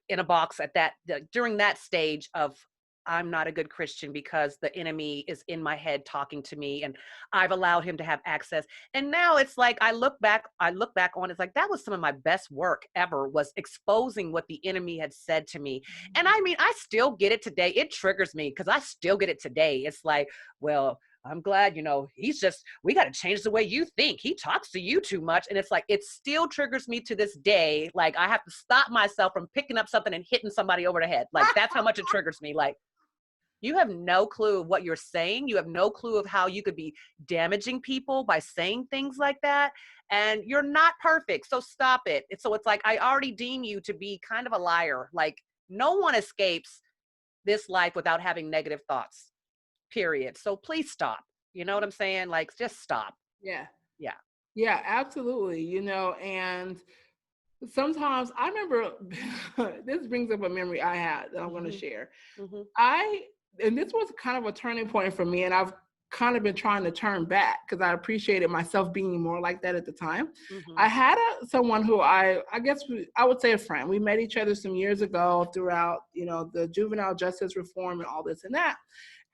in a box at during that stage of, I'm not a good Christian because the enemy is in my head talking to me and I've allowed him to have access. And now it's like, I look back on, it's like, that was some of my best work ever, was exposing what the enemy had said to me. And I mean, I still get it today. It triggers me because I still get it today. It's like, well, I'm glad, we got to change the way you think. He talks to you too much. And it's like, it still triggers me to this day. Like, I have to stop myself from picking up something and hitting somebody over the head. Like, that's how much it triggers me. Like, you have no clue of what you're saying. You have no clue of how you could be damaging people by saying things like that. And you're not perfect. So stop it. So it's like, I already deem you to be kind of a liar. Like, no one escapes this life without having negative thoughts, period. So please stop. You know what I'm saying? Like, just stop.
Yeah.
Yeah.
Yeah, absolutely. And sometimes I remember this brings up a memory I had that I'm going to
Mm-hmm.
share.
Mm-hmm.
And this was kind of a turning point for me, and I've kind of been trying to turn back because I appreciated myself being more like that at the time.
Mm-hmm.
I had someone who I guess I would say a friend. We met each other some years ago throughout, the juvenile justice reform and all this and that.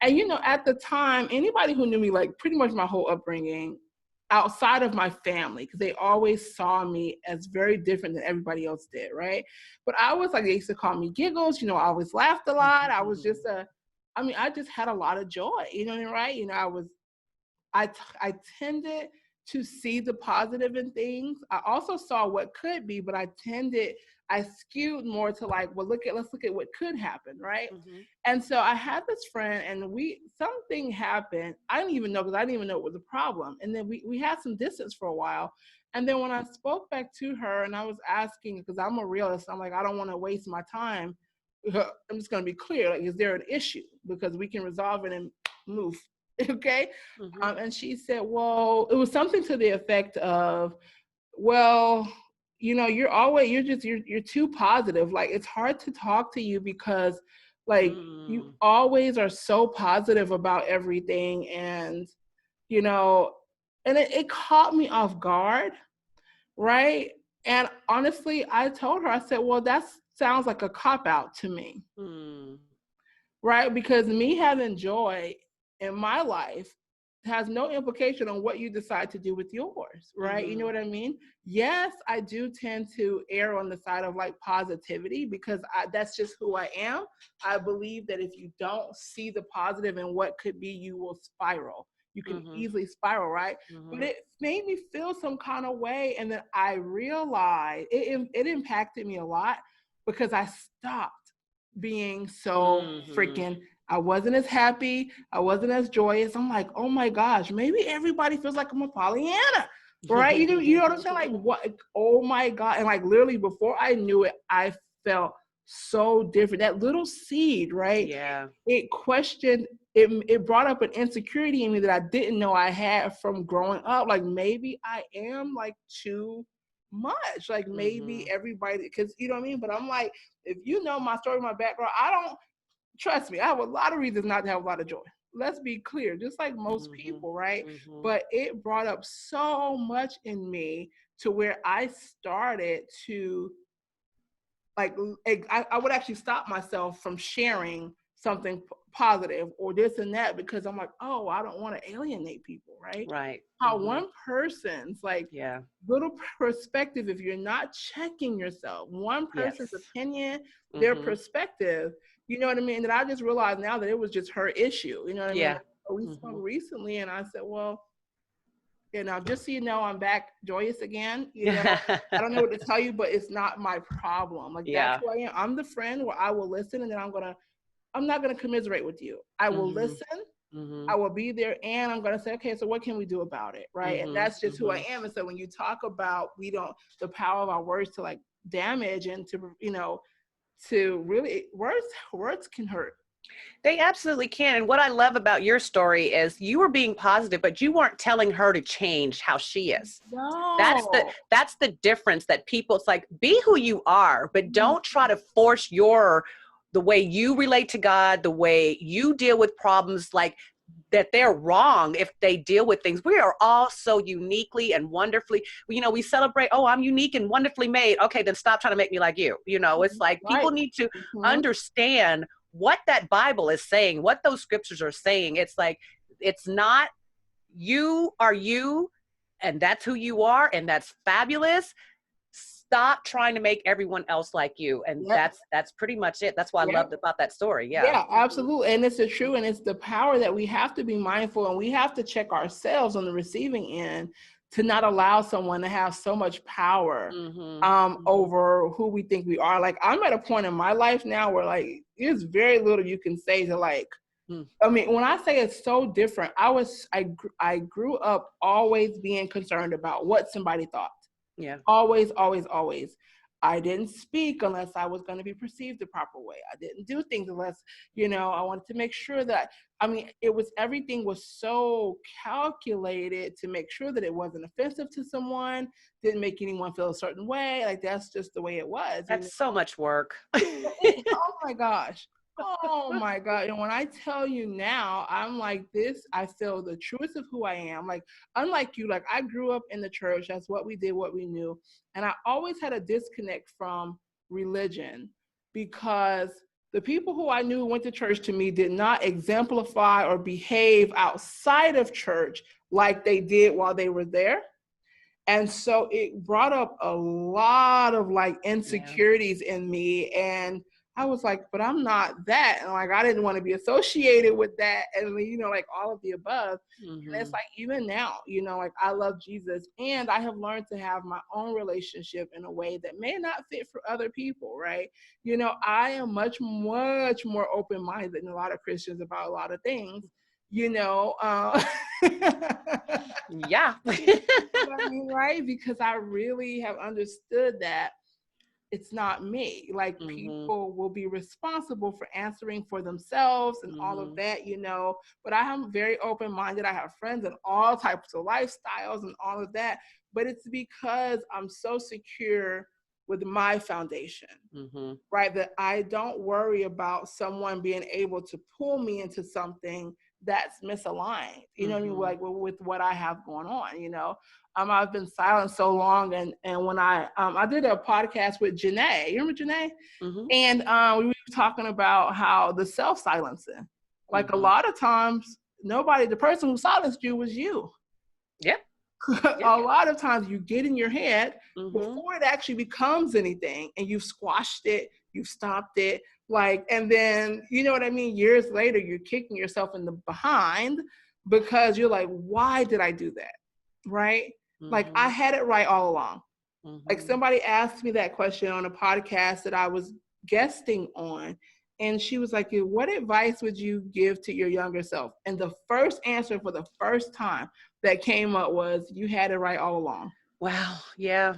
And, at the time, anybody who knew me, like pretty much my whole upbringing, outside of my family, because they always saw me as very different than everybody else did, right? But I was like, they used to call me Giggles, I always laughed a lot. I was just I just had a lot of joy, right? I tended to see the positive in things. I also saw what could be, but I skewed more to like, well, let's look at what could happen, right?
Mm-hmm.
And so I had this friend, and something happened. I didn't even know, because I didn't even know it was a problem. And then we had some distance for a while. And then when I spoke back to her and I was asking, because I'm a realist, I'm like, I don't want to waste my time. I'm just going to be clear. Like, is there an issue? Because we can resolve it and move. Okay.
Mm-hmm.
And she said, well, it was something to the effect of, well, you're too positive. Like, it's hard to talk to you because Like, you
Mm.
always are so positive about everything. And, you know, and it caught me off guard, right? And honestly, I told her, I said, well, that sounds like a cop out to me,
Mm.
right? Because me having joy in my life has no implication on what you decide to do with yours, right? You know
Mhm.
what I mean? Yes, I do tend to err on the side of like positivity because that's just who I am. I believe that if you don't see the positive in what could be, you will spiral. You can
Mhm.
easily spiral, right? But
Mhm.
it made me feel some kind of way. And then I realized it impacted me a lot because I stopped being so
Mhm.
freaking, I wasn't as happy. I wasn't as joyous. I'm like, oh my gosh, maybe everybody feels like I'm a Pollyanna, right? You know what I'm saying? Like, what? Oh my God. And like literally before I knew it, I felt so different. That little seed, right?
Yeah.
It questioned, it brought up an insecurity in me that I didn't know I had from growing up. Like maybe I am like too much. Like maybe
Mhm.
everybody, because you know what I mean? But I'm like, if you know my story, my background, I don't, trust me, I have a lot of reasons not to have a lot of joy. Let's be clear, just like most
Mhm.
people, right?
Mhm.
But it brought up so much in me to where I started to like, I would actually stop myself from sharing something positive or this and that because I'm like, oh, I don't want to alienate people, right?
Right.
How
Mhm.
one person's like
Yeah.
little perspective, if you're not checking yourself, one person's
Yes.
opinion, their
Mhm.
perspective, you know what I mean? That I just realized now that it was just her issue, you know what I mean?
Yeah.
Like, we spoke
Mhm.
recently and I said, well, just so you know, I'm back joyous again. I don't know what to tell you, but it's not my problem. Like that's
Yeah.
who I am. I'm the friend where I will listen and then I'm not gonna commiserate with you. I will
Mhm.
listen, I
Mhm.
will be there, and I'm gonna say, okay, so what can we do about it? Right. And
Mhm.
that's just who I
Mhm.
am. And so when you talk about the power of our words to like damage and to really words can hurt.
They absolutely can. And what I love about your story is you were being positive, but you weren't telling her to change how she is.
No.
That's the difference that people, it's like, be who you are, but don't try to force the way you relate to God, the way you deal with problems, like that they're wrong if they deal with things. We are all so uniquely and wonderfully, we celebrate, oh, I'm unique and wonderfully made. Okay, then stop trying to make me like you. It's like
Right.
people need to
Mhm.
understand what that Bible is saying, what those scriptures are saying. It's like, it's not, you are you, and that's who you are, and that's fabulous. Stop trying to make everyone else like you. And
Yep.
that's pretty much it. That's what I
Yep.
loved about that story. Yeah.
Yeah, absolutely. And it's the true, and it's the power that we have to be mindful and we have to check ourselves on the receiving end to not allow someone to have so much power
Mm-hmm. Mm-hmm.
over who we think we are. Like I'm at a point in my life now where like there's very little you can say to like,
Mm.
I mean, when I say it's so different, I grew up always being concerned about what somebody thought.
Yeah.
Always, always, always. I didn't speak unless I was going to be perceived the proper way. I didn't do things unless, I wanted to make sure that, I mean, everything was so calculated to make sure that it wasn't offensive to someone, didn't make anyone feel a certain way. Like that's just the way it was.
That's so much work.
Oh my gosh. Oh my God. And when I tell you now, I'm like this, I feel the truest of who I am. Like, unlike you, like I grew up in the church. That's what we did, what we knew. And I always had a disconnect from religion because the people who I knew went to church to me did not exemplify or behave outside of church like they did while they were there. And so it brought up a lot of like
Yeah.
insecurities in me. And I was like, but I'm not that. And like, I didn't want to be associated with that. And, like all of the above. And it's
Mm-hmm.
like, even now, like I love Jesus and I have learned to have my own relationship in a way that may not fit for other people, right? I am much, much more open minded than a lot of Christians about a lot of things, you know.
Yeah.
What I mean, right? Because I really have understood that it's not me. Like
Mm-hmm.
people will be responsible for answering for themselves and all of
Mm-hmm.
that. But I am very open minded. I have friends in all types of lifestyles and all of that. But it's because I'm so secure with my foundation,
Mm-hmm.
right? That I don't worry about someone being able to pull me into something that's misaligned, you know what I mean?
Mm-hmm.
Like with what I have going on, I've been silent so long. And when I did a podcast with Janae, you remember Janae?
Mm-hmm.
And we were talking about how the self-silencing, like a
Mm-hmm.
lot of times, the person who silenced you was you.
Yep. Yep.
A lot of times you get in your head
Mm-hmm.
before it actually becomes anything, and you've squashed it, you've stopped it, and then, you know what I mean? Years later, you're kicking yourself in the behind because you're like, why did I do that? Right? Like, I
Mm-hmm.
had it right all along. Like,
Mm-hmm.
somebody asked me that question on a podcast that I was guesting on. And she was like, what advice would you give to your younger self? And the first answer for the first time that came up was, you had it right all along.
Wow. Yeah.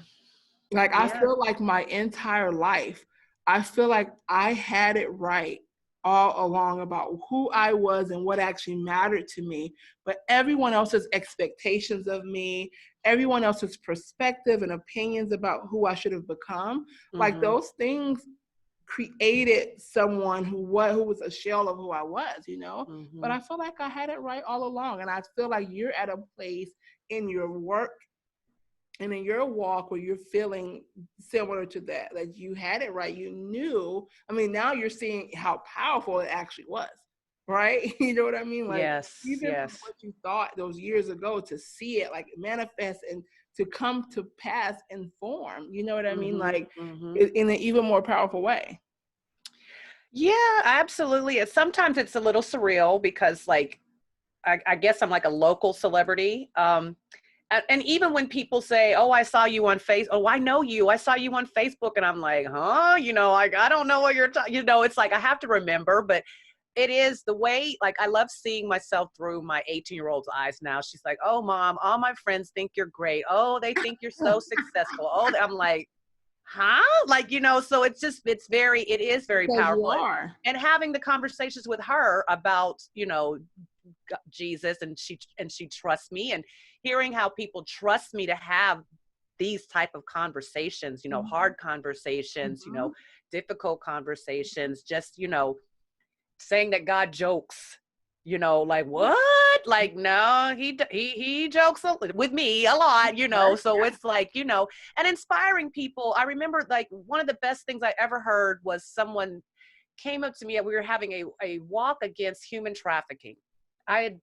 Like, I
Yeah.
feel like my entire life, I feel like I had it right all along about who I was and what actually mattered to me. But everyone else's expectations of me, everyone else's perspective and opinions about who I should have become, like
Mm-hmm.
those things created someone who was a shell of who I was. But
Mm-hmm.
I feel like I had it right all along. And I feel like you're at a place in your work and in your walk where you're feeling similar to that. Like, you had it right. You knew. I mean, now you're seeing how powerful it actually was, right? You know what I mean? Like,
Yes.
even from
Yes.
what you thought those years ago, to see it like manifest and to come to pass in form, you know what I mean?
Mm-hmm.
Like,
Mm-hmm.
in an even more powerful way.
Yeah, absolutely. Sometimes it's a little surreal because, like, I guess I'm like a local celebrity. And even when people say, "Oh, I saw you on Facebook," "Oh, I know you. I saw you on Facebook," and I'm like, "Huh?" Like, I don't know what you're talking. It's like I have to remember, but it is the way. Like, I love seeing myself through my 18-year-old's eyes now. She's like, "Oh, mom, all my friends think you're great. Oh, they think you're so successful." Oh, I'm like, huh? Like, so it is very
Because you
powerful.
are.
And having the conversations with her about, Jesus, and she trusts me, and hearing how people trust me to have these type of conversations,
Mhm.
hard conversations,
Mhm.
difficult conversations, just, saying that God jokes, like, what? Like, no, he jokes with me a lot,
Right?
so it's like, and inspiring people. I remember, like, one of the best things I ever heard was someone came up to me, and we were having a walk against human trafficking. I had,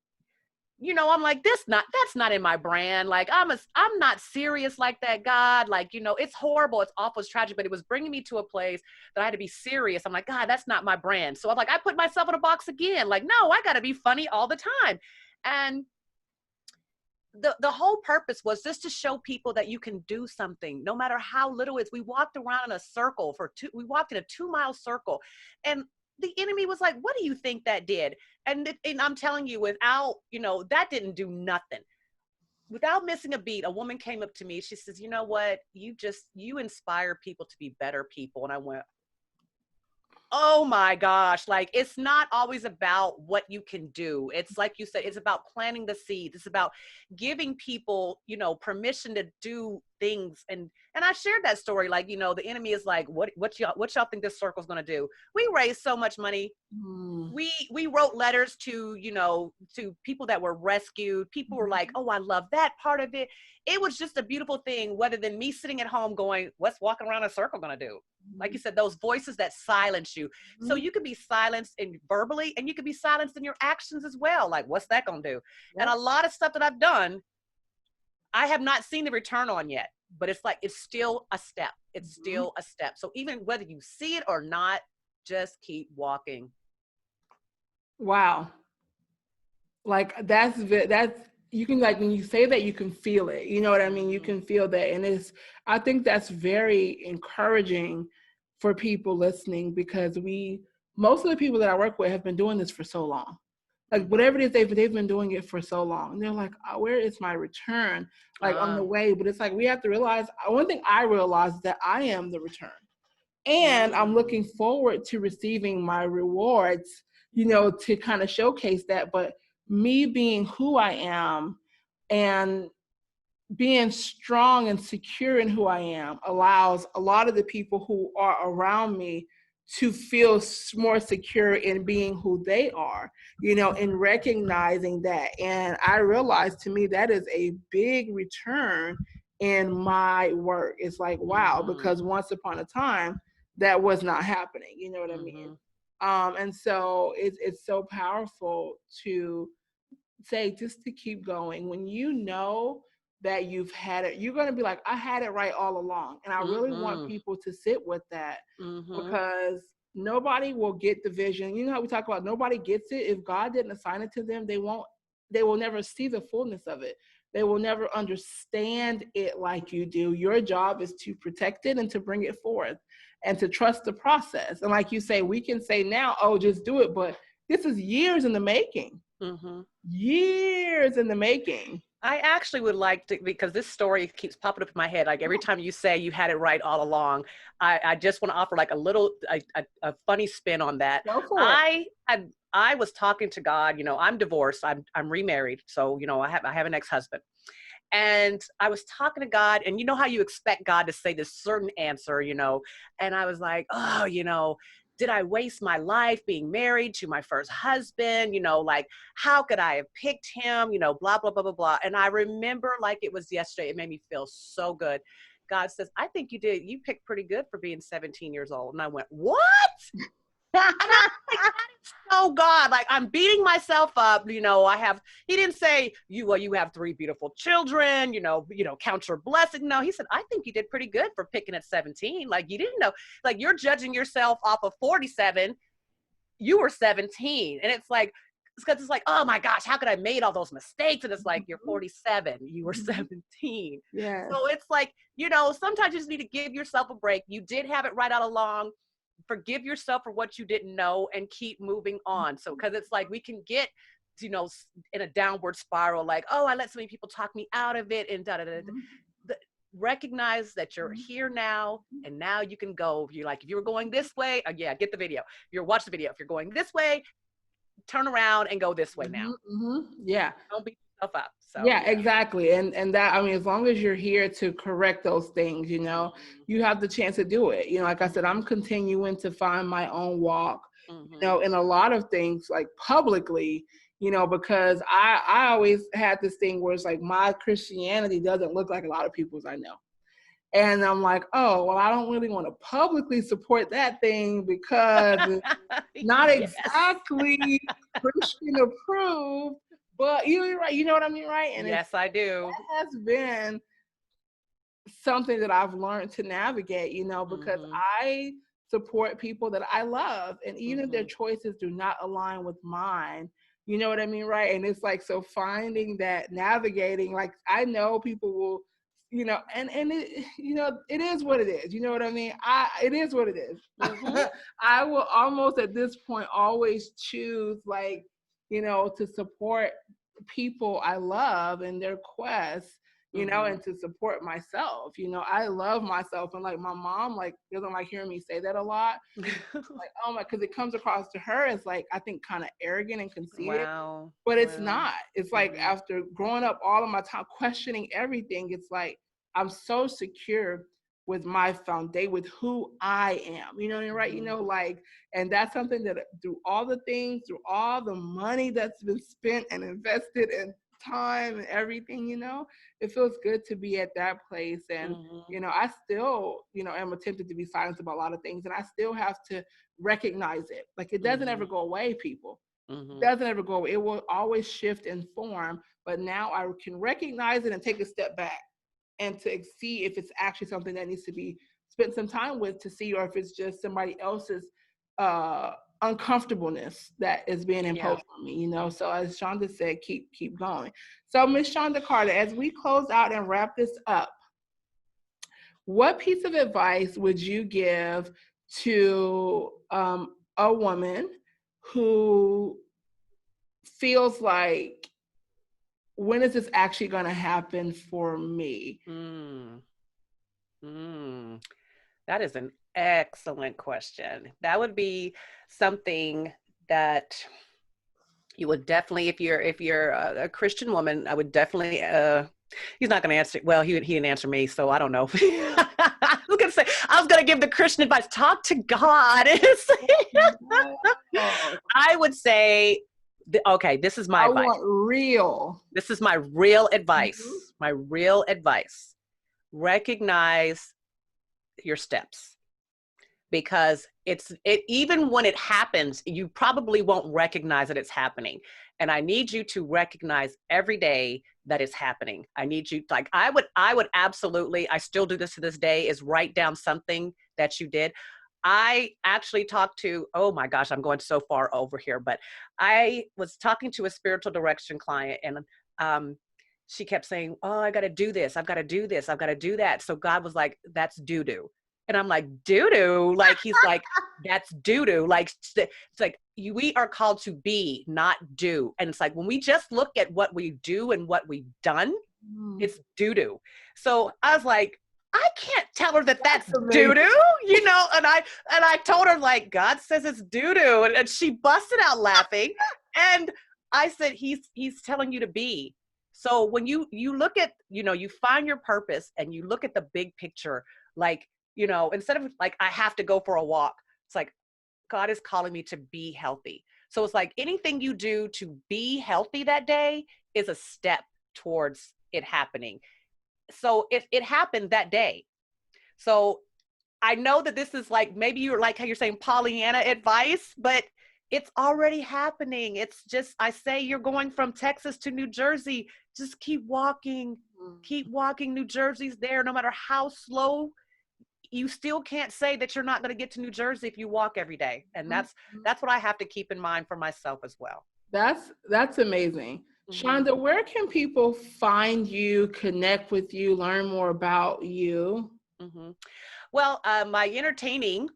I'm like, that's not in my brand. Like, I'm not serious like that, God. Like, it's horrible, it's awful, it's tragic, but it was bringing me to a place that I had to be serious. I'm like, God, that's not my brand. So I'm like, I put myself in a box again. Like, no, I got to be funny all the time. And the whole purpose was just to show people that you can do something, no matter how little it is. We walked around in a circle we walked in a 2-mile circle, and the enemy was like, what do you think that did? And I'm telling you, without, that didn't do nothing. Without missing a beat, a woman came up to me. She says, you know what? You inspire people to be better people. And I went, oh my gosh, like, it's not always about what you can do. It's like you said, it's about planting the seeds. It's about giving people, permission to do things. And I shared that story, like, the enemy is like, what y'all think this circle's going to do? We raised so much money.
Mm.
We wrote letters to, to people that were rescued. People were like, oh, I love that part of it. It was just a beautiful thing, rather than me sitting at home going, what's walking around a circle going to do? Like you said, those voices that silence you. So
Mhm.
you can be silenced verbally, and you can be silenced in your actions as well. Like, what's that going to do? And
Yep.
a lot of stuff that I've done, I have not seen the return on yet, but it's still a step. It's
Mhm.
still a step. So even whether you see it or not, just keep walking.
Wow. Like, that's, you can, like, when you say that, you can feel it, you know what I mean? You
Mm-hmm.
can feel that. And I think that's very encouraging for people listening, because most of the people that I work with have been doing this for so long. Like,
Mm-hmm.
whatever it is, they've been doing it for so long, and they're like, oh, where is my return? Like, on the way. But it's like, we have to realize, one thing I realize is that I am the return, and I'm
Mm.
looking forward to receiving my rewards, to kind of showcase that. But me being who I am, and being strong and secure in who I am allows a lot of the people who are around me to feel more secure in being who they are, in recognizing that. And I realized, to me, that is a big return in my work. It's like, wow,
Mm-hmm.
because once upon a time that was not happening. You know what I mean?
Mm-hmm.
And so it's so powerful to say, just to keep going. When you know that you've had it, you're going to be like, I had it right all along. And I really want
Mm-hmm.
people to sit with that,
Mm-hmm.
because nobody will get the vision. You know how we talk about nobody gets it? If God didn't assign it to them, they will never see the fullness of it. They will never understand it like you do. Your job is to protect it and to bring it forth and to trust the process. And like you say, we can say now, oh, just do it. But this is years in the making.
Mm-hmm.
Years in the making.
I actually would like to, because this story keeps popping up in my head. Like every time you say you had it right all along, I just want to offer like a funny spin on that.
Go for it.
I was talking to God. I'm divorced. I'm remarried. So I have an ex-husband, and I was talking to God, and you know how you expect God to say this certain answer, and I was like, oh, did I waste my life being married to my first husband? Like, how could I have picked him? Blah, blah, blah, blah, blah. And I remember like it was yesterday. It made me feel so good. God says, I think you did. You picked pretty good for being 17 years old. And I went, what? And I was like, that is so God. Like, I'm beating myself up. He didn't say, you have 3 beautiful children, count your blessing. No, he said, I think you did pretty good for picking at 17. Like, you didn't know, like, you're judging yourself off of 47. You were 17. And it's like, because it's like, oh my gosh, how could I made all those mistakes? And it's like, you're 47, you were 17.
Yes.
So it's like, sometimes you just need to give yourself a break. You did have it right all along. Forgive yourself for what you didn't know and keep moving on. So, because it's like we can get, in a downward spiral, like, oh, I let so many people talk me out of it and da da da. Recognize that you're here now, and now you can go. You're like, if you were going this way, yeah, get the video. Watch the video. If you're going this way, turn around and go this way now.
Yeah.
Don't beat yourself up. So
yeah, exactly. And that, I mean, as long as you're here to correct those things, you have the chance to do it. Like I said, I'm continuing to find my own walk, in a lot of things, like publicly, because I always had this thing where it's like my Christianity doesn't look like a lot of people's I know. And I'm like, oh, well, I don't really want to publicly support that thing because it's not
yes.
exactly Christian approved. But you're right. You know what I mean, right? And
yes, I do.
That has been something that I've learned to navigate, because I support people that I love. And even if their choices do not align with mine, you know what I mean, right? And it's like, so finding that, navigating, like, I know people will, and it, it is what it is. You know what I mean? It is what it is. I will almost at this point always choose, like, to support people I love in their quest, and to support myself. I love myself, and like my mom, like, doesn't like hearing me say that a lot. Like, oh my, because it comes across to her as like, I think, kind of arrogant and conceited.
Wow.
But it's not. It's like, after growing up all of my time questioning everything, it's like I'm so secure with my foundation, with who I am. You know what I mean, right? Like, and that's something that through all the things, through all the money that's been spent and invested and time and everything, it feels good to be at that place. And I still, am tempted to be silent about a lot of things, and I still have to recognize it. Like, it doesn't ever go away, people. It doesn't ever go away. It will always shift and form, but now I can recognize it and take a step back and to see if it's actually something that needs to be spent some time with, to see, or if it's just somebody else's uncomfortableness that is being imposed on me, So as Shonda said, keep going. So Miss Shonda Carter, as we close out and wrap this up, what piece of advice would you give to a woman who feels like, when is this actually going to happen for me?
That is an excellent question. That would be something that you would definitely, if you're a Christian woman, I would definitely He's not going to answer. Well, he didn't answer me, so I don't know. I was going to give the Christian advice. Talk to God.
Oh,
I would say, okay, this is my
I
advice.
want real.
This is my real advice.
Mhm.
My real advice. Recognize your steps, because even when it happens, you probably won't recognize that it's happening. And I need you to recognize every day that it's happening. I need you, like, I would absolutely, I still do this to this day, is write down something that you did. I actually talked to, oh my gosh, I'm going so far over here, but I was talking to a spiritual direction client, and she kept saying, oh, I got to do this. I've got to do this. I've got to do that. So God was like, that's doo-doo. And I'm like, doo-doo? Like, he's like, that's doo-doo. Like, it's like, we are called to be, not do. And it's like, when we just look at what we do and what we've done, it's doo-doo. So I was like, I can't tell her that that's doo-doo, and I told her, like, God says it's doo-doo. And she busted out laughing. And I said, he's telling you to be. So when you look at, you find your purpose and you look at the big picture, like, instead of like, I have to go for a walk, it's like, God is calling me to be healthy. So it's like anything you do to be healthy that day is a step towards it happening. So it happened that day. So I know that this is like, maybe you're like how you're saying Pollyanna advice, but it's already happening. It's just, I say you're going from Texas to New Jersey, just keep walking. New Jersey's there. No matter how slow, you still can't say that you're not going to get to New Jersey if you walk every day. And that's what I have to keep in mind for myself as well.
That's amazing. Shonda, where can people find you, connect with you, learn more about you?
Well, my entertaining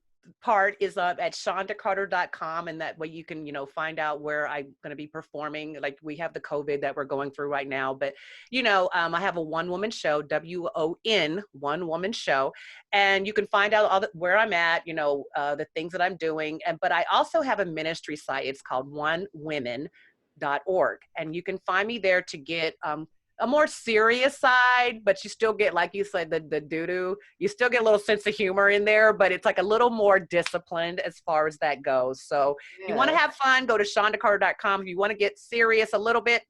part is at shondacarter.com, and that way you can find out where I'm going to be performing. Like, we have the COVID that we're going through right now, but I have a one-woman show, WON, one woman show, and you can find out where I'm at, the things that I'm doing. But I also have a ministry site. It's called onewomen.org, and you can find me there to get a more serious side, but you still get, like you said, the doo-doo. You still get a little sense of humor in there, but it's like a little more disciplined as far as that goes. So if you want to have fun, go to shondacarter.com. If you want to get serious a little bit,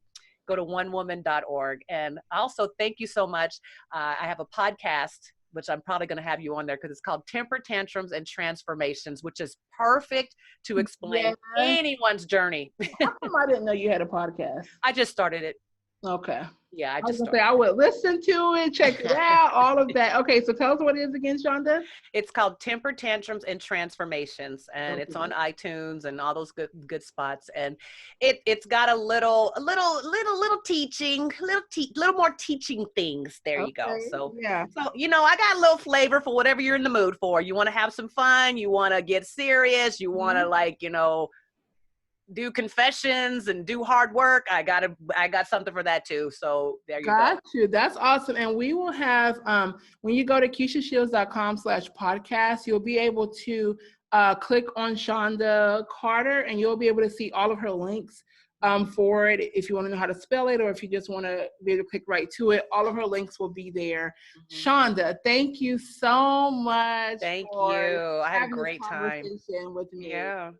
go to onewoman.org. And also, thank you so much. I have a podcast, which I'm probably going to have you on there, because it's called Temper Tantrums and Transformations, which is perfect to explain anyone's journey.
How come I didn't know you had a podcast?
I just started it.
Okay.
Yeah,
I was gonna say I would listen to it, check it out, all of that. Okay, so tell us what it is again, Shonda.
It's called Temper Tantrums and Transformations, and it's on iTunes and all those good spots. And it's got a little teaching, little more teaching things. There you go. So
yeah.
So I got a little flavor for whatever you're in the mood for. You want to have some fun, you want to get serious, you want to do confessions and do hard work. I got something for that too. So there you go.
Got you. That's awesome. And we will have, when you go to KeishaShields.com/podcast, you'll be able to click on Shonda Carter, and you'll be able to see all of her links for it. If you want to know how to spell it, or if you just want to be able to click right to it, all of her links will be there. Shonda, thank you so much.
Thank you. I had a great time
with me.
Yeah.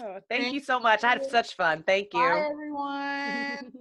Oh, thank you so much. I had such fun. Thank you.
Bye, everyone.